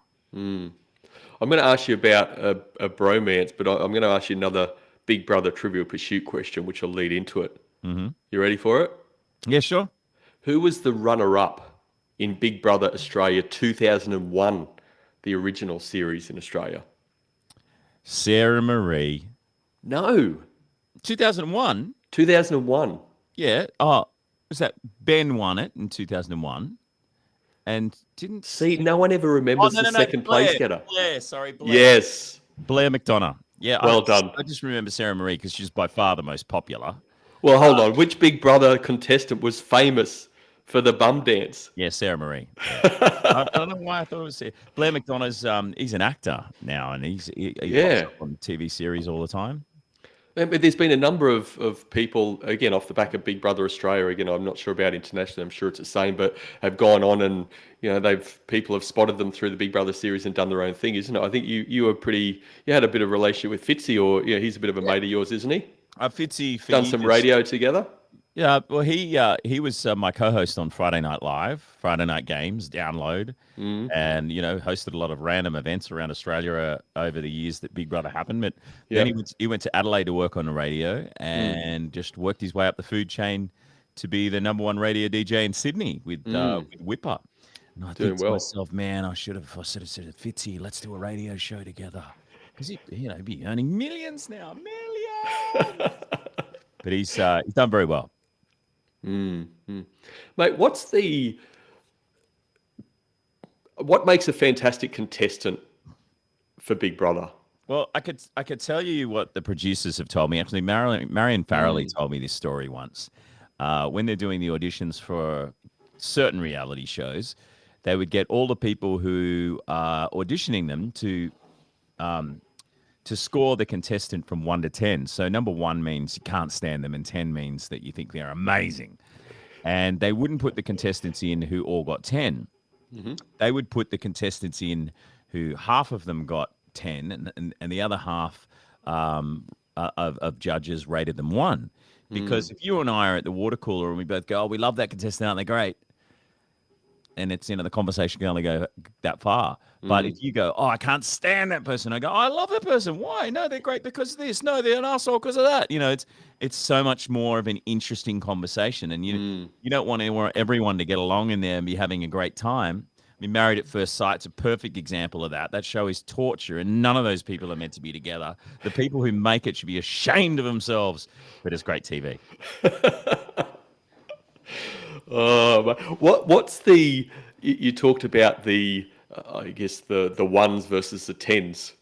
I'm going to ask you about a bromance, but I'm going to ask you another Big Brother Trivial Pursuit question, which will lead into it. Mm-hmm. You ready for it? Yeah, sure. Who was the runner-up in Big Brother Australia 2001, the original series in Australia? Sarah Marie. No. 2001? 2001. Yeah. Oh, was that Ben won it in 2001? And didn't see, no one ever remembers the second place getter. Blair. Yes. Blair McDonough. Yeah. Well done. I just remember Sarah Marie because she's by far the most popular. Well, hold on. Which Big Brother contestant was famous for the bum dance? Yeah, Sarah Marie. Yeah. I don't know why I thought it was Blair McDonough's. He's an actor now, and he's on TV series all the time. But there's been a number of people, again, off the back of Big Brother Australia. Again, I'm not sure about internationally. I'm sure it's the same, but have gone on and people have spotted them through the Big Brother series and done their own thing, isn't it? I think you had a bit of a relationship with Fitzy, or he's a bit of a Yeah. mate of yours, isn't he? Fitzy for Done some years. radio together. Yeah, well, he was my co-host on Friday Night Live, Friday Night Games, Download, and hosted a lot of random events around Australia over the years that Big Brother happened. But then Yeah. he went to Adelaide to work on the radio and just worked his way up the food chain to be the number one radio DJ in Sydney with Whipper. And I think Doing to well. myself, man, I should have said, Fitzy, let's do a radio show together because he'd be earning millions now, millions. But he's done very well. Mate, what makes a fantastic contestant for Big Brother? Well, I could tell you what the producers have told me. Actually, Marion Farrelly told me this story once. When they're doing the auditions for certain reality shows, they would get all the people who are auditioning them to score the contestant from 1 to 10. So number 1 means you can't stand them, and 10 means that you think they're amazing. And they wouldn't put the contestants in who all got 10. They would put the contestants in who half of them got 10 and the other half of judges rated them 1. Because if you and I are at the water cooler and we both go, oh, we love that contestant, aren't they great? And it's, the conversation can only go that far. But if you go, oh, I can't stand that person, I go, oh, I love that person. Why? No, they're great because of this. No, they're an asshole because of that. It's so much more of an interesting conversation. And you don't want everyone to get along in there and be having a great time. I mean, Married at First Sight's a perfect example of that. That show is torture, and none of those people are meant to be together. The people who make it should be ashamed of themselves, but it's great TV. What's you talked about I guess the ones versus the tens.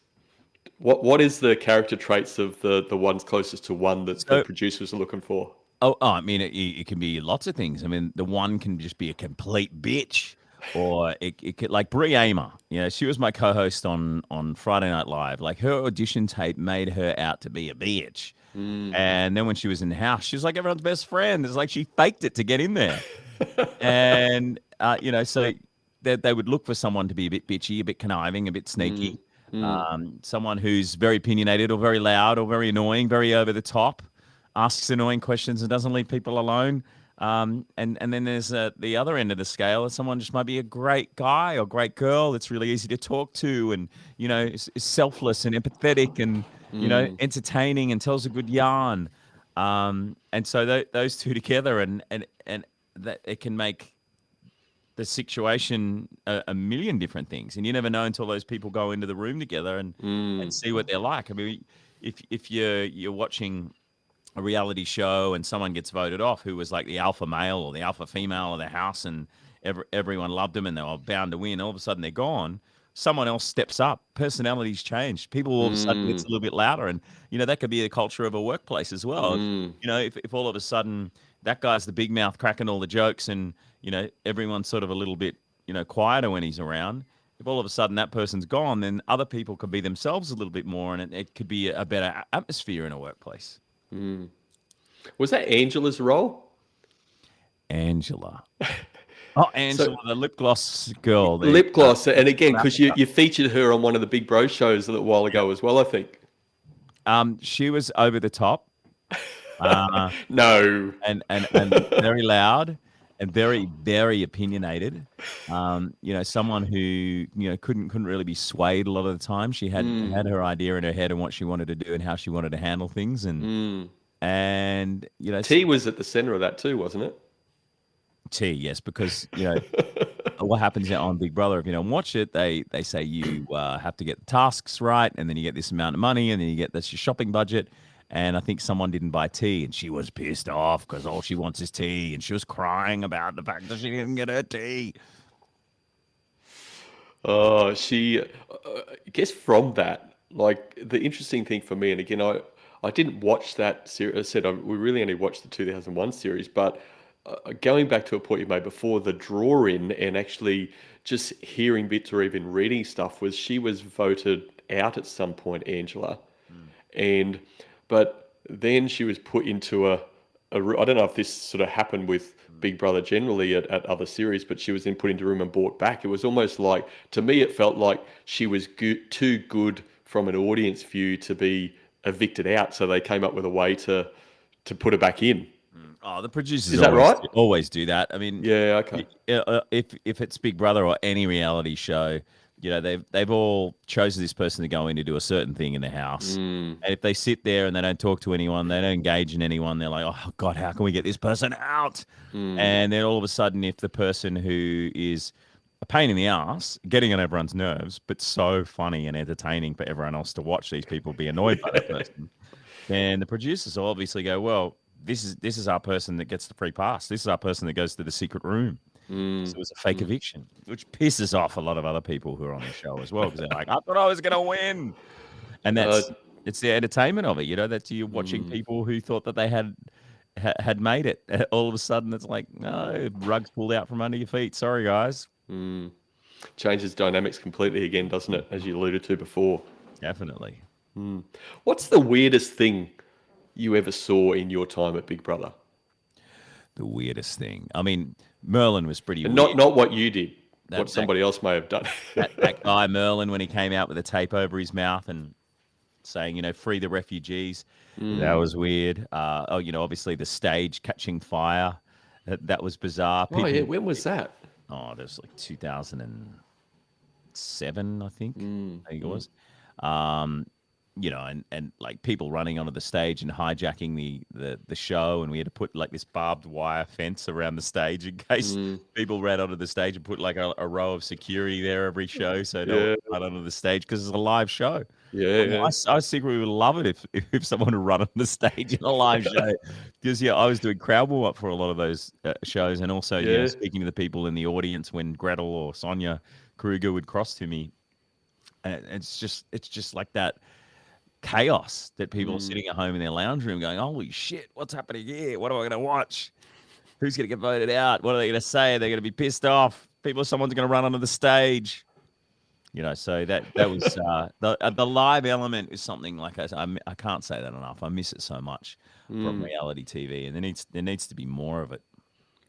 What is the character traits of the ones closest to 1 that the producers are looking for? I mean, it can be lots of things. I mean, the 1 can just be a complete bitch, or it could, like Brie Amer. She was my co-host on Friday Night Live. Like, her audition tape made her out to be a bitch. And then when she was in the house, she was like everyone's best friend. It's like she faked it to get in there. And so they would look for someone to be a bit bitchy, a bit conniving, a bit sneaky. Someone who's very opinionated or very loud or very annoying, very over the top, asks annoying questions and doesn't leave people alone. And then there's the other end of the scale. Someone just might be a great guy or great girl that's really easy to talk to, and is selfless and empathetic and entertaining and tells a good yarn. And so those two together, and that it can make the situation a million different things, and you never know until those people go into the room together and see what they're like. I mean, if you're watching a reality show and someone gets voted off who was like the alpha male or the alpha female of the house, and everyone loved them and they were bound to win, all of a sudden they're gone. Someone else steps up, personalities change, people all of a sudden gets a little bit louder, and that could be the culture of a workplace as well. If all of a sudden that guy's the big mouth cracking all the jokes, and everyone's sort of a little bit quieter when he's around, if all of a sudden that person's gone, then other people could be themselves a little bit more, and it could be a better atmosphere in a workplace. Was that Angela's role? Angela. Oh, Angela, the lip gloss girl. Lip gloss. And again, because you featured her on one of the Big Bro shows a little while ago as well, I think. She was over the top. No. And very loud and very, very opinionated. Someone who, couldn't really be swayed a lot of the time. She had her idea in her head and what she wanted to do and how she wanted to handle things. And T was at the center of that too, wasn't it? T, yes, because what happens on Big Brother, if you don't watch it, they say you have to get the tasks right, and then you get this amount of money, and then you get this your shopping budget. And I think someone didn't buy tea, and she was pissed off because all she wants is tea, and she was crying about the fact that she didn't get her tea. Oh, I guess from that, like the interesting thing for me, and again, I didn't watch that series. I said we really only watched the 2001 series, but going back to a point you made before, the draw in and actually just hearing bits or even reading stuff she was voted out at some point, Angela. But Then she was put into I don't know if this sort of happened with Mm. Big Brother generally at other series, but she was then put into a room and brought back. It was almost like, to me, it felt like she was too good from an audience view to be evicted out. So they came up with a way to put her back in. Oh, the producers Is that right? always do that. I mean, Yeah. Okay. if it's Big Brother or any reality show, they've all chosen this person to go in to do a certain thing in the house. Mm, And if they sit there and they don't talk to anyone, they don't engage in anyone, they're like, oh God, how can we get this person out? mm, And then all of a sudden, if the person who is a pain in the ass, getting on everyone's nerves, but so funny and entertaining for everyone else to watch these people be annoyed by that person, then the producers will obviously go, well, this is our person that gets the free pass. This is our person that goes to the secret room. So mm, it was a fake mm. eviction, which pisses off a lot of other people who are on the show as well because they're like, I thought I was going to win, and Uh, it's the entertainment of it. That you're watching mm, people who thought that they had made it. All of a sudden, it's like, no, rugs pulled out from under your feet. Sorry, guys. mm. Changes dynamics completely again, doesn't it? As you alluded to before. Definitely. What's the weirdest thing you ever saw in your time at Big Brother? The weirdest thing. I mean, Merlin was pretty And weird. not what you did, what That that somebody else may have done. that guy Merlin when he came out with a tape over his mouth and saying, free the refugees. That Mm. was weird. Obviously the stage catching fire. That was bizarre. Oh yeah, People, when was that? there's like 2007, Mm, I think it mm, was. Um, and like people running onto the stage and hijacking the show, and we had to put like this barbed wire fence around the stage in case mm. people ran onto the stage and put like a row of security there every show so no one Yeah, could run onto the stage because it's a live show. yeah, I mean, yeah. I secretly would love it if someone would run on the stage in a live show because I was doing crowd warm up for a lot of those shows, and also Yeah. speaking to the people in the audience when Gretel or Sonia Kruger would cross to me, and it's just like that chaos that people are Mm, sitting at home in their lounge room going, holy shit, what's happening here? What am I going to watch? Who's going to get voted out? What are they going to say? They're going to be pissed off. Someone's going to run onto the stage. So that was the live element is something like I can't say that enough. I miss it so much from mm. reality TV, and there needs to be more of it.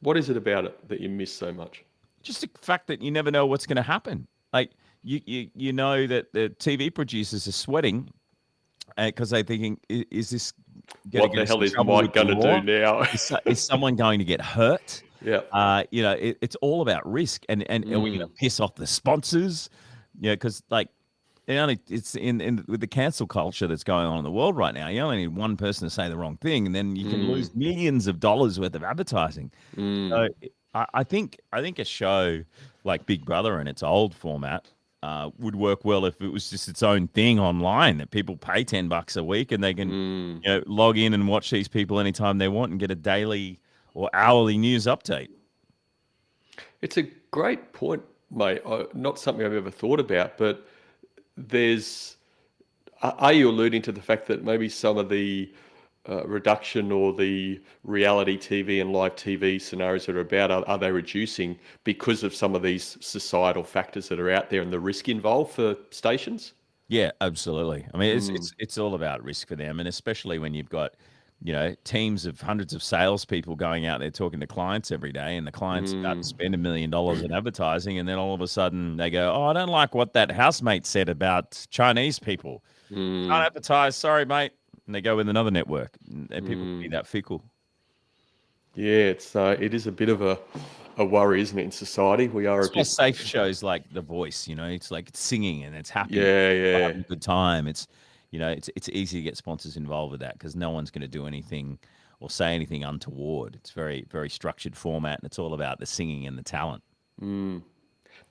What is it about it that you miss so much? Just the fact that you never know what's going to happen. Like you know that the TV producers are sweating because they're thinking, is this going to What get the us hell in is trouble Mike with the gonna do law? now? Is someone going to get hurt? Yeah. It's all about risk, and are we going to Mm, piss off the sponsors? Because like it's in with the cancel culture that's going on in the world right now. You only need one person to say the wrong thing, and then you can mm, lose millions of dollars worth of advertising. mm, So I think a show like Big Brother in its old format would work well if it was just its own thing online that people pay $10 a week and they can mm. log in and watch these people anytime they want and get a daily or hourly news update. It's a great point, mate. Not something I've ever thought about, but there's. Are you alluding to the fact that maybe some of the reduction or the reality TV and live TV scenarios that are about are they reducing because of some of these societal factors that are out there and the risk involved for stations? Yeah, absolutely. I mean, it's Mm, it's it's all about risk for them, and especially when you've got teams of hundreds of salespeople going out there talking to clients every day, and the client's about to mm, spend $1 million in advertising, and then all of a sudden they go, "Oh, I don't like what that housemate said about Chinese people. Can't mm, advertise. Sorry, mate." And they go with another network, and people can be mm. that fickle. Yeah, it is a bit of a worry, isn't it, in society? We are a That's why bit. safe shows like The Voice, it's like it's singing and it's happy, Yeah, people yeah. having a good time. It's easy to get sponsors involved with that because no one's going to do anything or say anything untoward. It's very, very structured format, and it's all about the singing and the talent. Mm.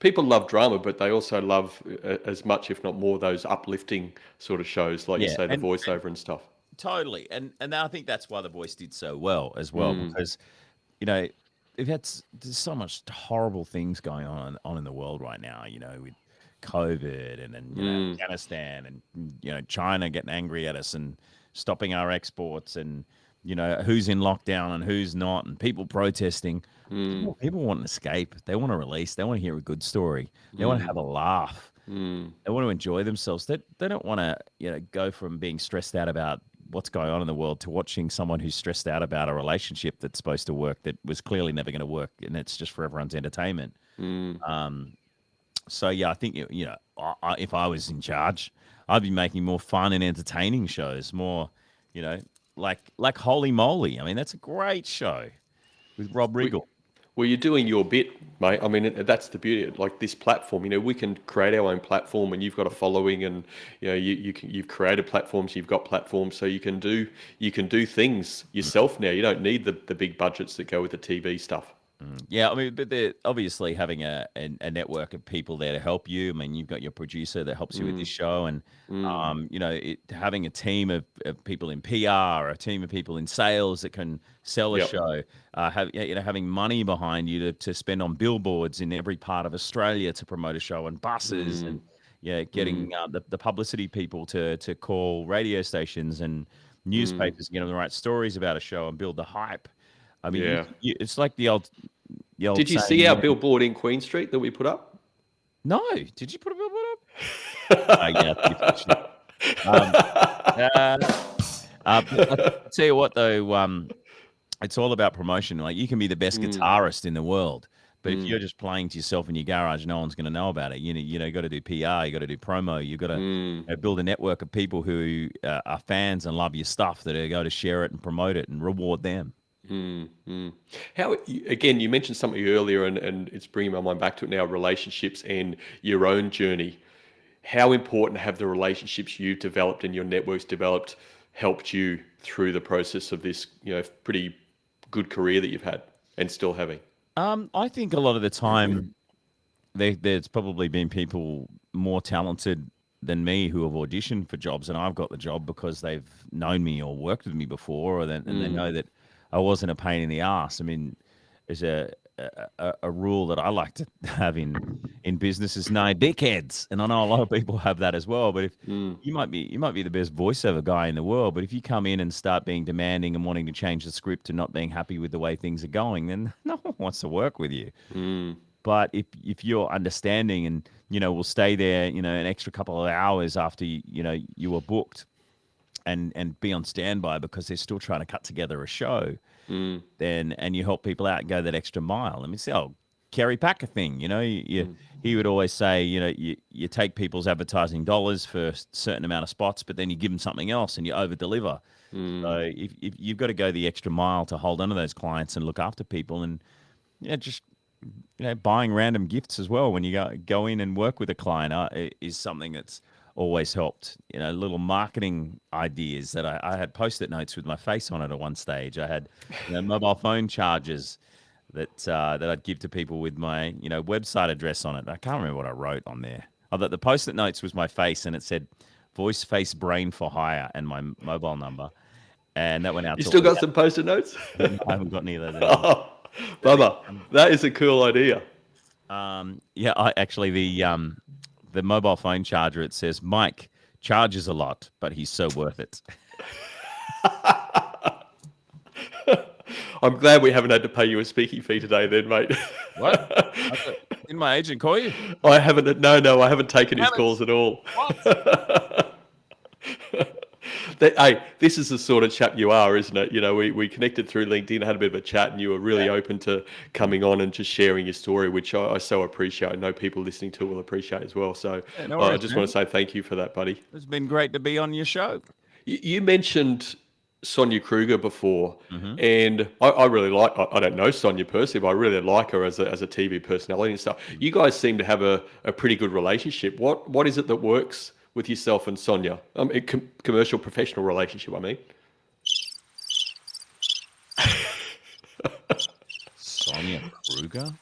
People love drama, but they also love as much, if not more, those uplifting sort of shows, like you Yeah, say, the and voiceover and stuff. totally, and I think that's why The Voice did so well as well Mm, because you know they've had there's so much horrible things going on in the world right now. With COVID and then mm, Afghanistan and China getting angry at us and stopping our exports and who's in lockdown and who's not and people protesting. mm, People want an escape. They want to release. They want to hear a good story. They want to mm, have a laugh. mm, They want to enjoy themselves. They don't want to go from being stressed out about what's going on in the world to watching someone who's stressed out about a relationship that's supposed to work that was clearly never going to work, and it's just for everyone's entertainment. Mm. So yeah, I think if I was in charge, I'd be making more fun and entertaining shows, more, you know, like Holy Moly. I mean, that's a great show with Rob We, Riggle. well, you're doing your bit, mate. I mean, that's the beauty. Like this platform, we can create our own platform, and you've got a following, and you've created platforms, you've got platforms, so you can do things yourself now. You don't need the big budgets that go with the TV stuff. Yeah, I mean, but they're obviously having a network of people there to help you. I mean, you've got your producer that helps you with this show, and Mm. having a team of people in PR, a team of people in sales that can sell a Yep. show, having money behind you to spend on billboards in every part of Australia to promote a show, and buses, and Mm. getting Mm. the publicity people to call radio stations and Mm. newspapers, get them the right stories about a show and build the hype. I mean, Yeah. it's like the old Did you saying, see our billboard in Queen Street that we put up? No, did you put a billboard up? Yeah, you're full of shit. Um, uh, but I tell you what, though, it's all about promotion. Like, you can be the best Mm. guitarist in the world, but if you're Mm. just playing to yourself in your garage, no one's going to know about it. You got to do PR, you got to do promo, you got to Mm. build a network of people who are fans and love your stuff that are going to share it and promote it and reward them. Mm. Mm. Again, you mentioned something earlier, and it's bringing my mind back to it now, relationships and your own journey. How important have the relationships you've developed and your networks developed helped you through the process of this, pretty good career that you've had and still having? I think a lot of the time there's probably been people more talented than me who have auditioned for jobs, and I've got the job because they've known me or worked with me before, and they Mm. know that I wasn't a pain in the ass. I mean, there's a rule that I like to have in business is no dickheads, and I know a lot of people have that as well. But if Mm. you might be the best voiceover guy in the world, but if you come in and start being demanding and wanting to change the script and not being happy with the way things are going, then no one wants to work with you. Mm. But if you're understanding and will stay there, an extra couple of hours after you were booked, and be on standby because they're still trying to cut together a show, Mm. then and you help people out and go that extra mile. I mean, see, Kerry Packer thing, he would always say, you take people's advertising dollars for a certain amount of spots, but then you give them something else and you over deliver. So Mm. if you've got to go the extra mile to hold on to those clients and look after people, and just buying random gifts as well when you go in and work with a client is something that's always helped. Little marketing ideas that I had post-it notes with my face on it at one stage. I had mobile phone chargers that I'd give to people with my website address on it. I can't remember what I wrote on there. Oh, the post-it notes was my face, and it said voice, face, brain for hire, and my mobile number. And that went out You to still all got some post-it notes? I haven't got any of those anymore. Oh, bummer. That is a cool idea. Yeah, I actually the mobile phone charger, it says Mike charges a lot, but he's so worth it. I'm glad we haven't had to pay you a speaking fee today then, mate. What? Didn't my agent call you? I haven't, no, I haven't taken his Damn it. calls at all. What? Hey, this is the sort of chap you are, isn't it? We connected through LinkedIn, had a bit of a chat, and you were really open to coming on and just sharing your story, which I so appreciate. I know people listening to it will appreciate as well. So No I worries, just man. want to say thank you for that, buddy. It's been great to be on your show. You mentioned Sonia Kruger before, Mm-hmm. and I really like. I don't know Sonia personally, but I really like her as a TV personality and stuff. You guys seem to have a pretty good relationship. What is it that works with yourself and Sonia? Commercial professional relationship, I mean. Sonia Kruger?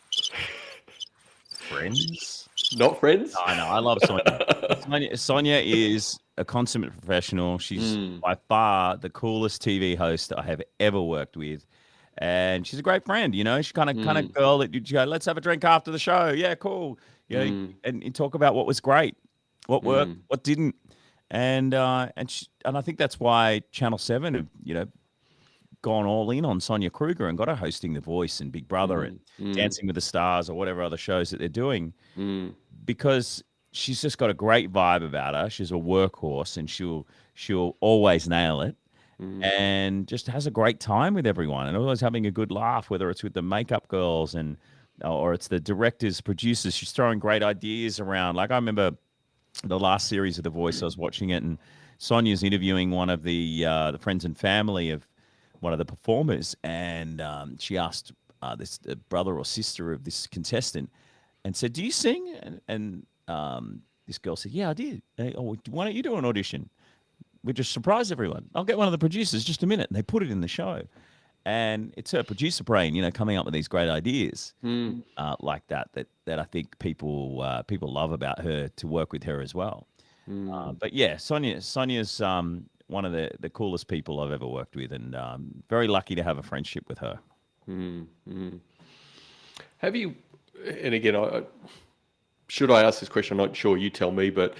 Friends? Not friends? I know. I love Sonia. Sonia is a consummate professional. She's by far the coolest TV host I have ever worked with. And she's a great friend, She's kind of girl that you go, let's have a drink after the show. Yeah, cool. And talk about what was great, what worked, what didn't. And I think that's why Channel 7 have, gone all in on Sonia Kruger and got her hosting The Voice and Big Brother and Dancing with the Stars or whatever other shows that they're doing, because she's just got a great vibe about her. She's a workhorse, and she'll always nail it. and just has a great time with everyone and always having a good laugh, whether it's with the makeup girls and or it's the directors, producers. She's throwing great ideas around. Like I remember the last series of The Voice, I was watching it, and Sonia's interviewing one of the friends and family of one of the performers, and she asked this brother or sister of this contestant, and said, "Do you sing?" And this girl said, "Yeah, I did." Oh, why don't you do an audition? We just surprise everyone. I'll get one of the producers just a minute, and they put it in the show. And it's her producer brain, coming up with these great ideas like that I think people love about her, to work with her as well. But yeah, Sonia's one of the coolest people I've ever worked with, and very lucky to have a friendship with her. Have you, and again, should I ask this question? I'm not sure. You tell me. But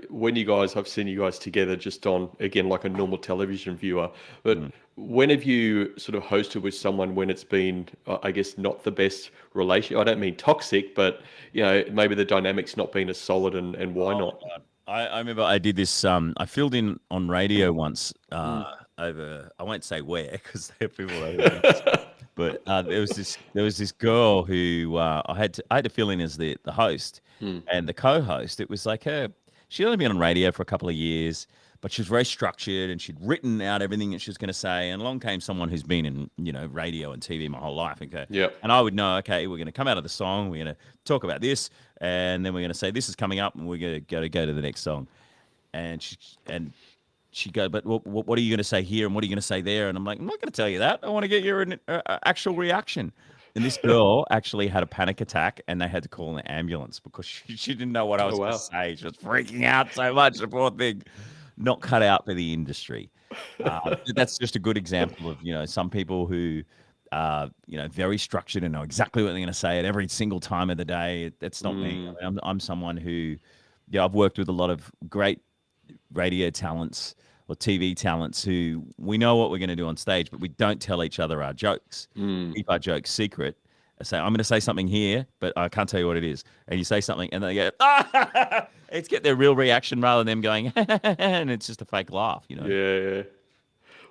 when I've seen you guys together, just on again like a normal television viewer. But when have you sort of hosted with someone when it's been, I guess, not the best relation? I don't mean toxic, but maybe the dynamics not being as solid, and why Oh not? my God. I remember I did this. I filled in on radio once over. I won't say where because people are. But there was this girl who I had to fill in as the host and the co-host. It was like her. She'd only been on radio for a couple of years, but she was very structured and she'd written out everything that she was going to say. And along came someone who's been in radio and TV my whole life. Okay, Yep. and I would know. Okay, we're going to come out of the song. We're going to talk about this, and then we're going to say this is coming up, and we're going to go to the next song. And she'd go, but what are you going to say here and what are you going to say there? And I'm like, I'm not going to tell you that. I want to get your actual reaction. And this girl actually had a panic attack and they had to call an ambulance because she didn't know what I Oh was going to wow. say. She was freaking out so much, the poor thing. Not cut out for the industry. That's just a good example of, some people who are, very structured and know exactly what they're going to say at every single time of the day. That's not me. I mean, I'm someone who, I've worked with a lot of great radio talents or TV talents who we know what we're going to do on stage, but we don't tell each other our jokes. Keep our jokes secret. I say, I'm going to say something here, but I can't tell you what it is. And you say something, and they go, ah! It's get their real reaction rather than them going, and it's just a fake laugh, Yeah.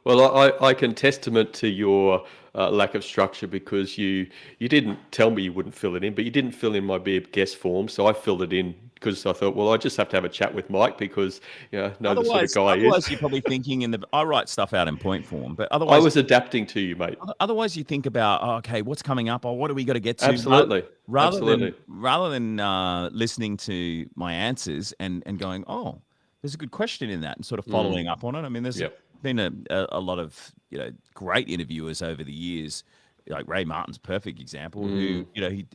Well, I can testament to your lack of structure because you didn't tell me you wouldn't fill it in, but you didn't fill in my be a guest form, so I filled it in because I thought, well, I just have to have a chat with Mike because know the sort of Otherwise, guy he is. otherwise you're probably thinking I write stuff out in point form, but I otherwise, was adapting to you, mate. otherwise you think about, oh, okay, what's coming up or what do we got to get to? Absolutely, Rather than absolutely. listening to my answers and going, oh, there's a good question in that, and sort of following up on it. I mean, there's Yep. been a lot of great interviewers over the years. Like Ray Martin's a perfect example, who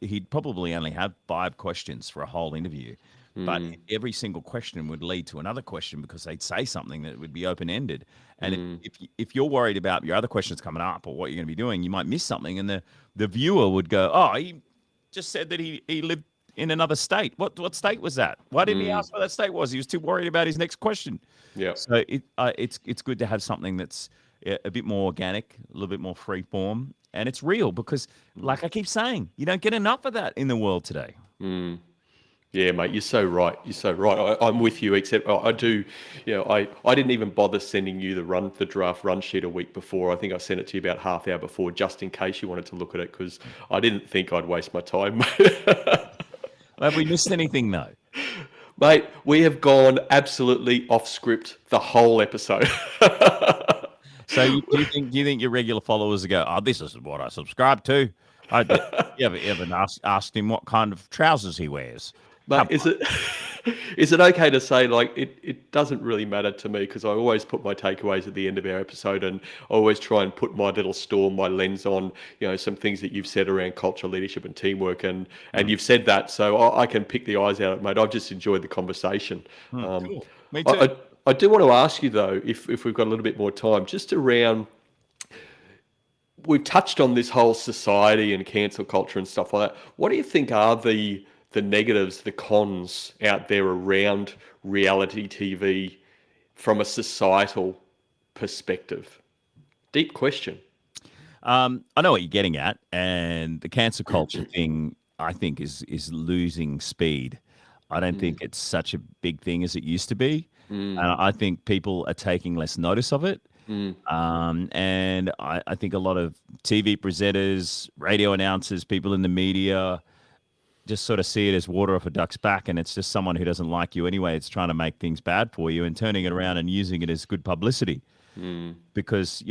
he'd probably only have 5 questions for a whole interview, but every single question would lead to another question because they'd say something that would be open ended. And if you're worried about your other questions coming up or what you're going to be doing, you might miss something, and the viewer would go, oh, he just said that he lived in another state. What state was that? Why didn't he ask what that state was? He was too worried about his next question. Yep. So it's good to have something that's a bit more organic, a little bit more free form, and it's real because, like I keep saying, you don't get enough of that in the world today. Yeah, mate, you're so right. You're so right. I'm with you, except I do, I didn't even bother sending you the draft run sheet a week before. I think I sent it to you about half hour before, just in case you wanted to look at it, because I didn't think I'd waste my time, mate. Have we missed anything? No. Mate, we have gone absolutely off script the whole episode. So do you think your regular followers will go, oh, this is what I subscribe to? You ever asked him what kind of trousers he wears? Mate, Come is it okay to say, like, it doesn't really matter to me because I always put my takeaways at the end of our episode, and I always try and put my little storm, my lens on, some things that you've said around culture, leadership and teamwork, and you've said that, so I can pick the eyes out of it, mate. I've just enjoyed the conversation. cool. Me too. I do want to ask you though, if we've got a little bit more time, just around, we've touched on this whole society and cancel culture and stuff like that. What do you think are the negatives, the cons out there around reality TV from a societal perspective? Deep question. I know what you're getting at, and the cancel culture thing, I think, is losing speed. I don't think it's such a big thing as it used to be, and I think people are taking less notice of it. Mm. And I think a lot of TV presenters, radio announcers, people in the media just sort of see it as water off a duck's back, and it's just someone who doesn't like you anyway. It's trying to make things bad for you and turning it around and using it as good publicity. Mm. Because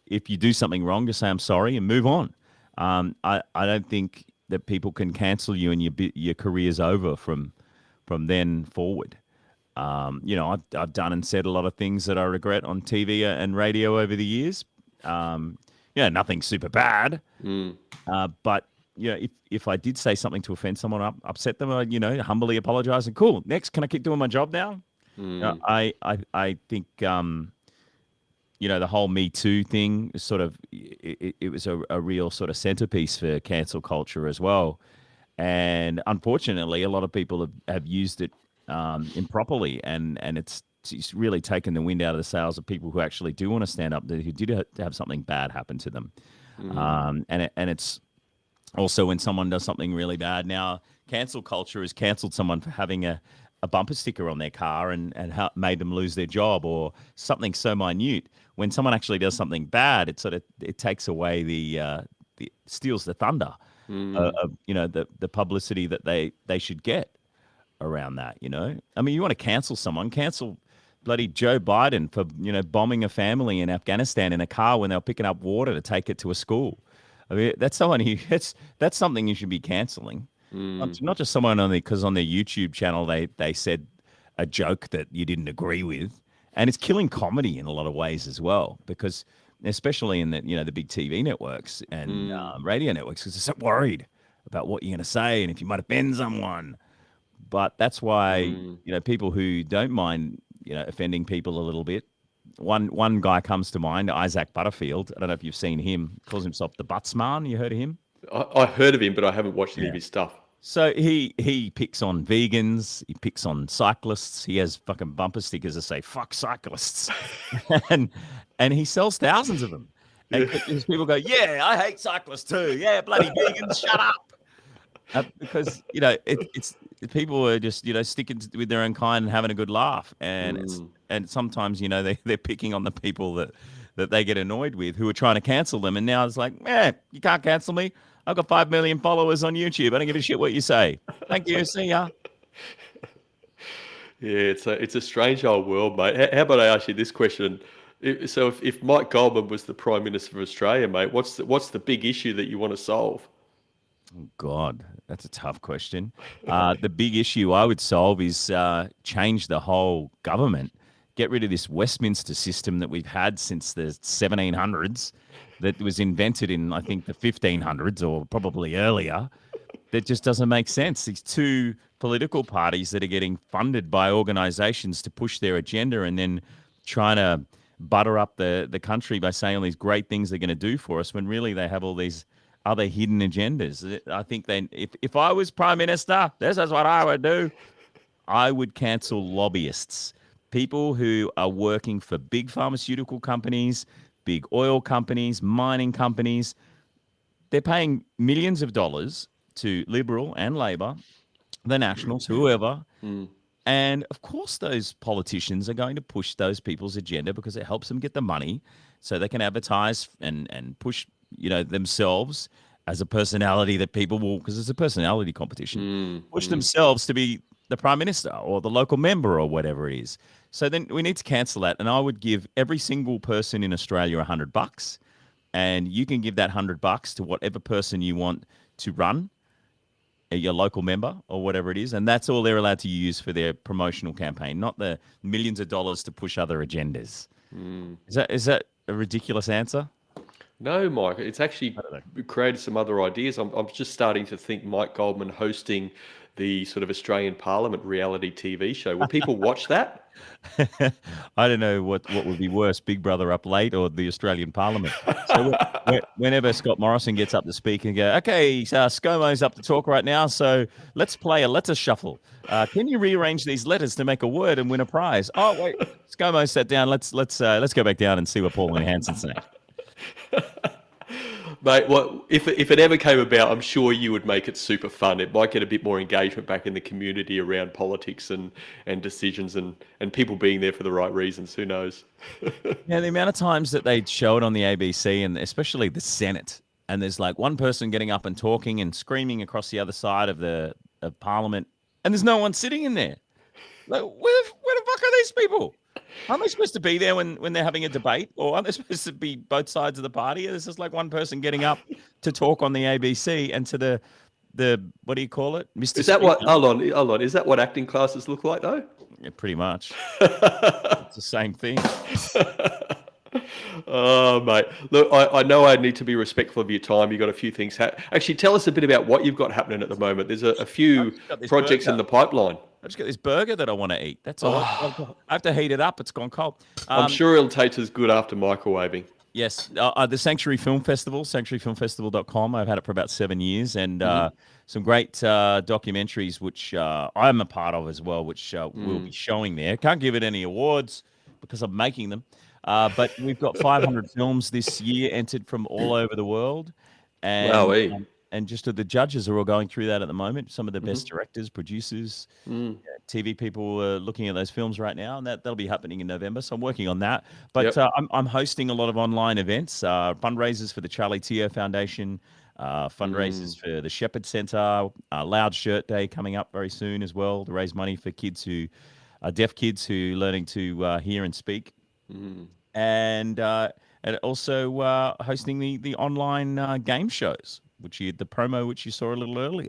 if you do something wrong, just say I'm sorry and move on. I don't think that people can cancel you and your career's over from then forward. I've done and said a lot of things that I regret on TV and radio over the years. Nothing super bad, Mm. but if I did say something to offend someone, upset them, humbly apologize and cool. Next, can I keep doing my job now? Mm. I think the whole Me Too thing is sort of it was a real sort of centerpiece for cancel culture as well. And unfortunately, a lot of people have used it improperly, and it's really taken the wind out of the sails of people who actually do want to stand up, who did have something bad happen to them. And it's also when someone does something really bad. Now, cancel culture has canceled someone for having a bumper sticker on their car and made them lose their job, or something so minute. When someone actually does something bad, it takes away the steals the thunder of the publicity that they should get around that. I mean, you want to cancel bloody Joe Biden for bombing a family in Afghanistan in a car when they were picking up water to take it to a school. I mean, that's something you should be canceling. Not just someone because on their YouTube channel they said a joke that you didn't agree with, and it's killing comedy in a lot of ways as well, because especially in the big TV networks and radio networks, because they're so worried about what you're going to say and if you might offend someone. But that's why people who don't mind offending people a little bit. One guy comes to mind, Isaac Butterfield. I don't know if you've seen him. Calls himself the Buttsman. You heard of him? I heard of him, but I haven't watched any of his stuff. So he picks on vegans, he picks on cyclists. He has fucking bumper stickers that say "fuck cyclists," and he sells thousands of them. And people go, "Yeah, I hate cyclists too. Yeah, bloody vegans, shut up." Because it's people are just sticking with their own kind and having a good laugh, and sometimes they're picking on the people that they get annoyed with, who are trying to cancel them. And now it's like, you can't cancel me. I've got 5 million followers on YouTube. I don't give a shit what you say. Thank you. See ya. Yeah, it's a strange old world, mate. How about I ask you this question? So if Mike Goldman was the Prime Minister of Australia, mate, what's the big issue that you want to solve? Oh, God, that's a tough question. The big issue I would solve is change the whole government. Get rid of this Westminster system that we've had since the 1700s, that was invented in, I think, the 1500s or probably earlier. That just doesn't make sense. These two political parties that are getting funded by organizations to push their agenda, and then trying to butter up the country by saying all these great things they're going to do for us, when really they have all these other hidden agendas. I think if I was Prime Minister, this is what I would do. I would cancel lobbyists, people who are working for big pharmaceutical companies, big oil companies, mining companies. They're paying millions of dollars to Liberal and Labor, the Nationals, whoever. And of course, those politicians are going to push those people's agenda because it helps them get the money so they can advertise and push, themselves as a personality that people will, because it's a personality competition, push themselves to be the Prime Minister or the local member or whatever it is. So then we need to cancel that. And I would give every single person in Australia $100, and you can give that $100 to whatever person you want to run, your local member or whatever it is. And that's all they're allowed to use for their promotional campaign, not the millions of dollars to push other agendas. Is that a ridiculous answer? No, Mike, it's actually created some other ideas. I'm just starting to think Mike Goldman hosting the sort of Australian Parliament reality TV show. Will people watch that? I don't know what would be worse, Big Brother Up Late or the Australian Parliament. So whenever Scott Morrison gets up to speak and go, okay, ScoMo's up to talk right now, so let's play a letter shuffle. Can you rearrange these letters to make a word and win a prize? Oh wait, ScoMo sat down. Let's go back down and see what Pauline Hanson's saying. Mate, what if it ever came about? I'm sure you would make it super fun. It might get a bit more engagement back in the community around politics and decisions and people being there for the right reasons. Who knows? Yeah, the amount of times that they'd show it on the ABC and especially the Senate, and there's like one person getting up and talking and screaming across the other side of the of Parliament, and there's no one sitting in there. Like, where the fuck are these people? Aren't they supposed to be there when they're having a debate, or aren't they supposed to be both sides of the party? There's just like one person getting up to talk on the ABC and to the what do you call it, Mister Is that what? Speaker? Hold on. Is that what acting classes look like though? Yeah, pretty much. It's the same thing. Oh, mate. Look, I know I need to be respectful of your time. You've got a few things. Actually, tell us a bit about what you've got happening at the moment. There's a I've few just got this projects in burger. the pipeline. I just got this burger that I want to eat. That's all. I have to heat it up. It's gone cold. I'm sure it'll taste as good after microwaving. Yes, the Sanctuary Film Festival, sanctuaryfilmfestival.com. I've had it for about 7 years, and some great documentaries, which I'm a part of as well, which we'll be showing there. Can't give it any awards because I'm making them, but we've got 500 films this year entered from all over the world, and Wowee. and just the judges are all going through that at the moment. Some of the best directors, producers, TV people are looking at those films right now, and that'll be happening in November. So I'm working on that. But Yep. I'm hosting a lot of online events, fundraisers for the Charlie Teo Foundation, fundraisers for the Shepherd Centre, Loud Shirt Day coming up very soon as well to raise money for kids who are deaf kids who are learning to hear and speak, and also hosting the online game shows, the promo which you saw a little earlier.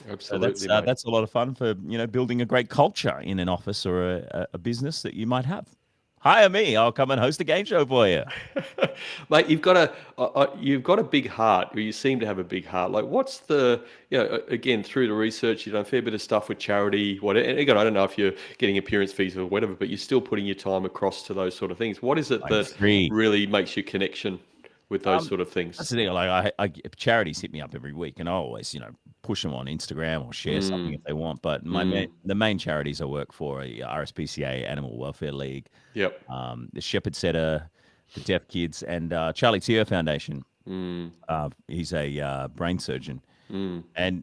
So Absolutely, mate. that's a lot of fun for building a great culture in an office or a business that you might have. Hire me, I'll come and host a game show for you. Mate, you've got a big heart, or you seem to have a big heart. Like, what's again, through the research, you've done a fair bit of stuff with charity. And again, I don't know if you're getting appearance fees or whatever, but you're still putting your time across to those sort of things. What is it I that agree. really makes your connection with those sort of That's things? the thing. Like charities hit me up every week, and I always, push them on Instagram or share something if they want. But the main charities I work for are RSPCA, Animal Welfare League, Yep. the Shepherd Centre, the Deaf Kids, and Charlie Teo Foundation. He's a brain surgeon, and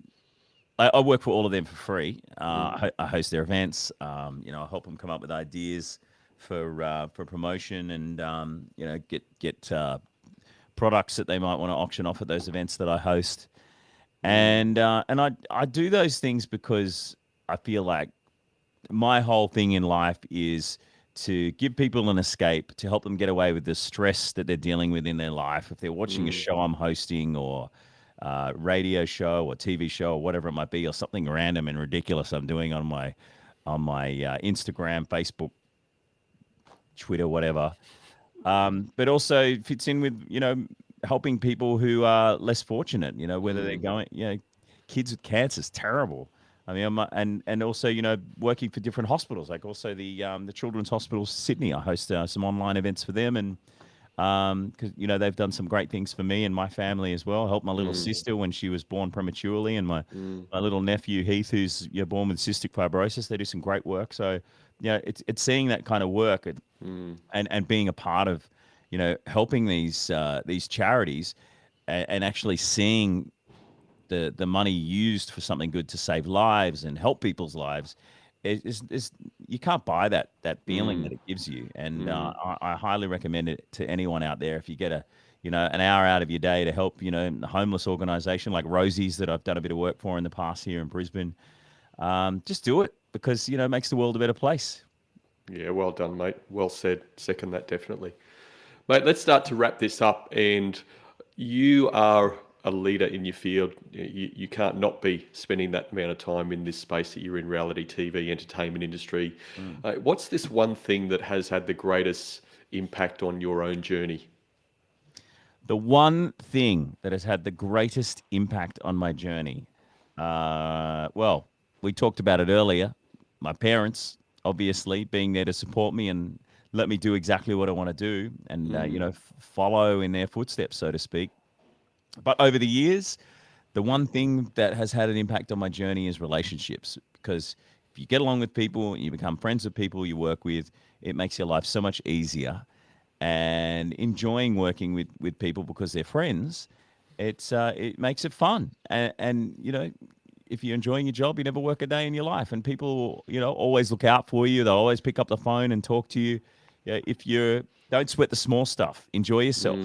I work for all of them for free. I host their events. I help them come up with ideas for promotion, and get products that they might want to auction off at those events that I host. And I do those things because I feel like my whole thing in life is to give people an escape, to help them get away with the stress that they're dealing with in their life. If they're watching a show I'm hosting, or radio show or TV show or whatever it might be, or something random and ridiculous I'm doing on my Instagram, Facebook, Twitter, whatever. But also fits in with, helping people who are less fortunate, whether they're going, kids with cancer is terrible. I mean, and also, working for different hospitals, like also the Children's Hospital Sydney. I host some online events for them, and because they've done some great things for me and my family as well. Helped my little sister when she was born prematurely, and my little nephew Heath, who's born with cystic fibrosis. They do some great work. So it's seeing that kind of work, and being a part of helping these charities, and actually seeing the money used for something good to save lives and help people's lives is you can't buy that feeling that it gives you. And I highly recommend it to anyone out there. If you get an hour out of your day to help a homeless organization like Rosie's that I've done a bit of work for in the past here in Brisbane, just do it, because it makes the world a better place. Yeah, well done, mate. Well said. Second that, definitely. Mate, let's start to wrap this up. And you are a leader in your field. You can't not be spending that amount of time in this space that you're in, reality TV, entertainment industry. What's this one thing that has had the greatest impact on your own journey? The one thing that has had the greatest impact on my journey, well, we talked about it earlier. My parents, obviously, being there to support me and let me do exactly what I want to do, and follow in their footsteps, so to speak. But over the years, the one thing that has had an impact on my journey is relationships, because if you get along with people, you become friends with people you work with, it makes your life so much easier. And enjoying working with people because they're friends, it makes it fun, and if you're enjoying your job, you never work a day in your life, and people always look out for you. They'll always pick up the phone and talk to you. If you don't sweat the small stuff, enjoy yourself,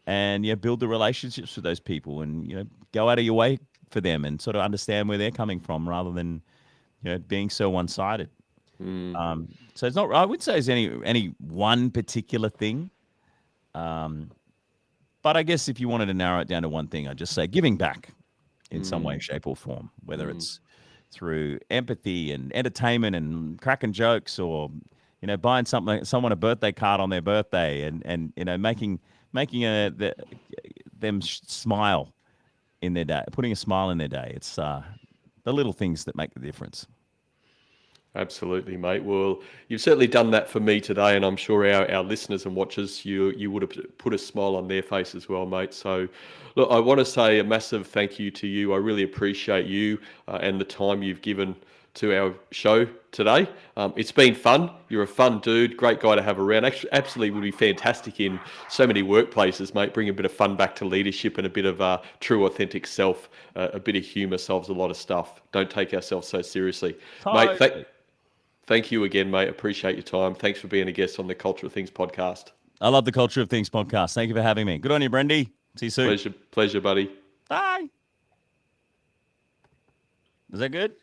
and build the relationships with those people, and go out of your way for them, and sort of understand where they're coming from, rather than being so one-sided. So it's not. I would say it's any one particular thing. But I guess if you wanted to narrow it down to one thing, I'd just say giving back in some way, shape, or form, whether it's through empathy and entertainment and cracking jokes, or buying someone a birthday card on their birthday, and making them smile in their day, putting a smile in their day. It's the little things that make the difference. Absolutely, mate. Well, you've certainly done that for me today, and I'm sure our listeners and watchers, you would have put a smile on their face as well, mate. So, look, I want to say a massive thank you to you. I really appreciate you and the time you've given to our show today. It's been fun. You're a fun dude, great guy to have around. Actually, absolutely would be fantastic in so many workplaces, mate. Bring a bit of fun back to leadership and a bit of true, authentic self. A bit of humour solves a lot of stuff. Don't take ourselves so seriously, mate. Thank you again, mate. Appreciate your time. Thanks for being a guest on the Culture of Things podcast. I love the Culture of Things podcast. Thank you for having me. Good on you, Brendy. See you soon. Pleasure, buddy. Bye. Is that good?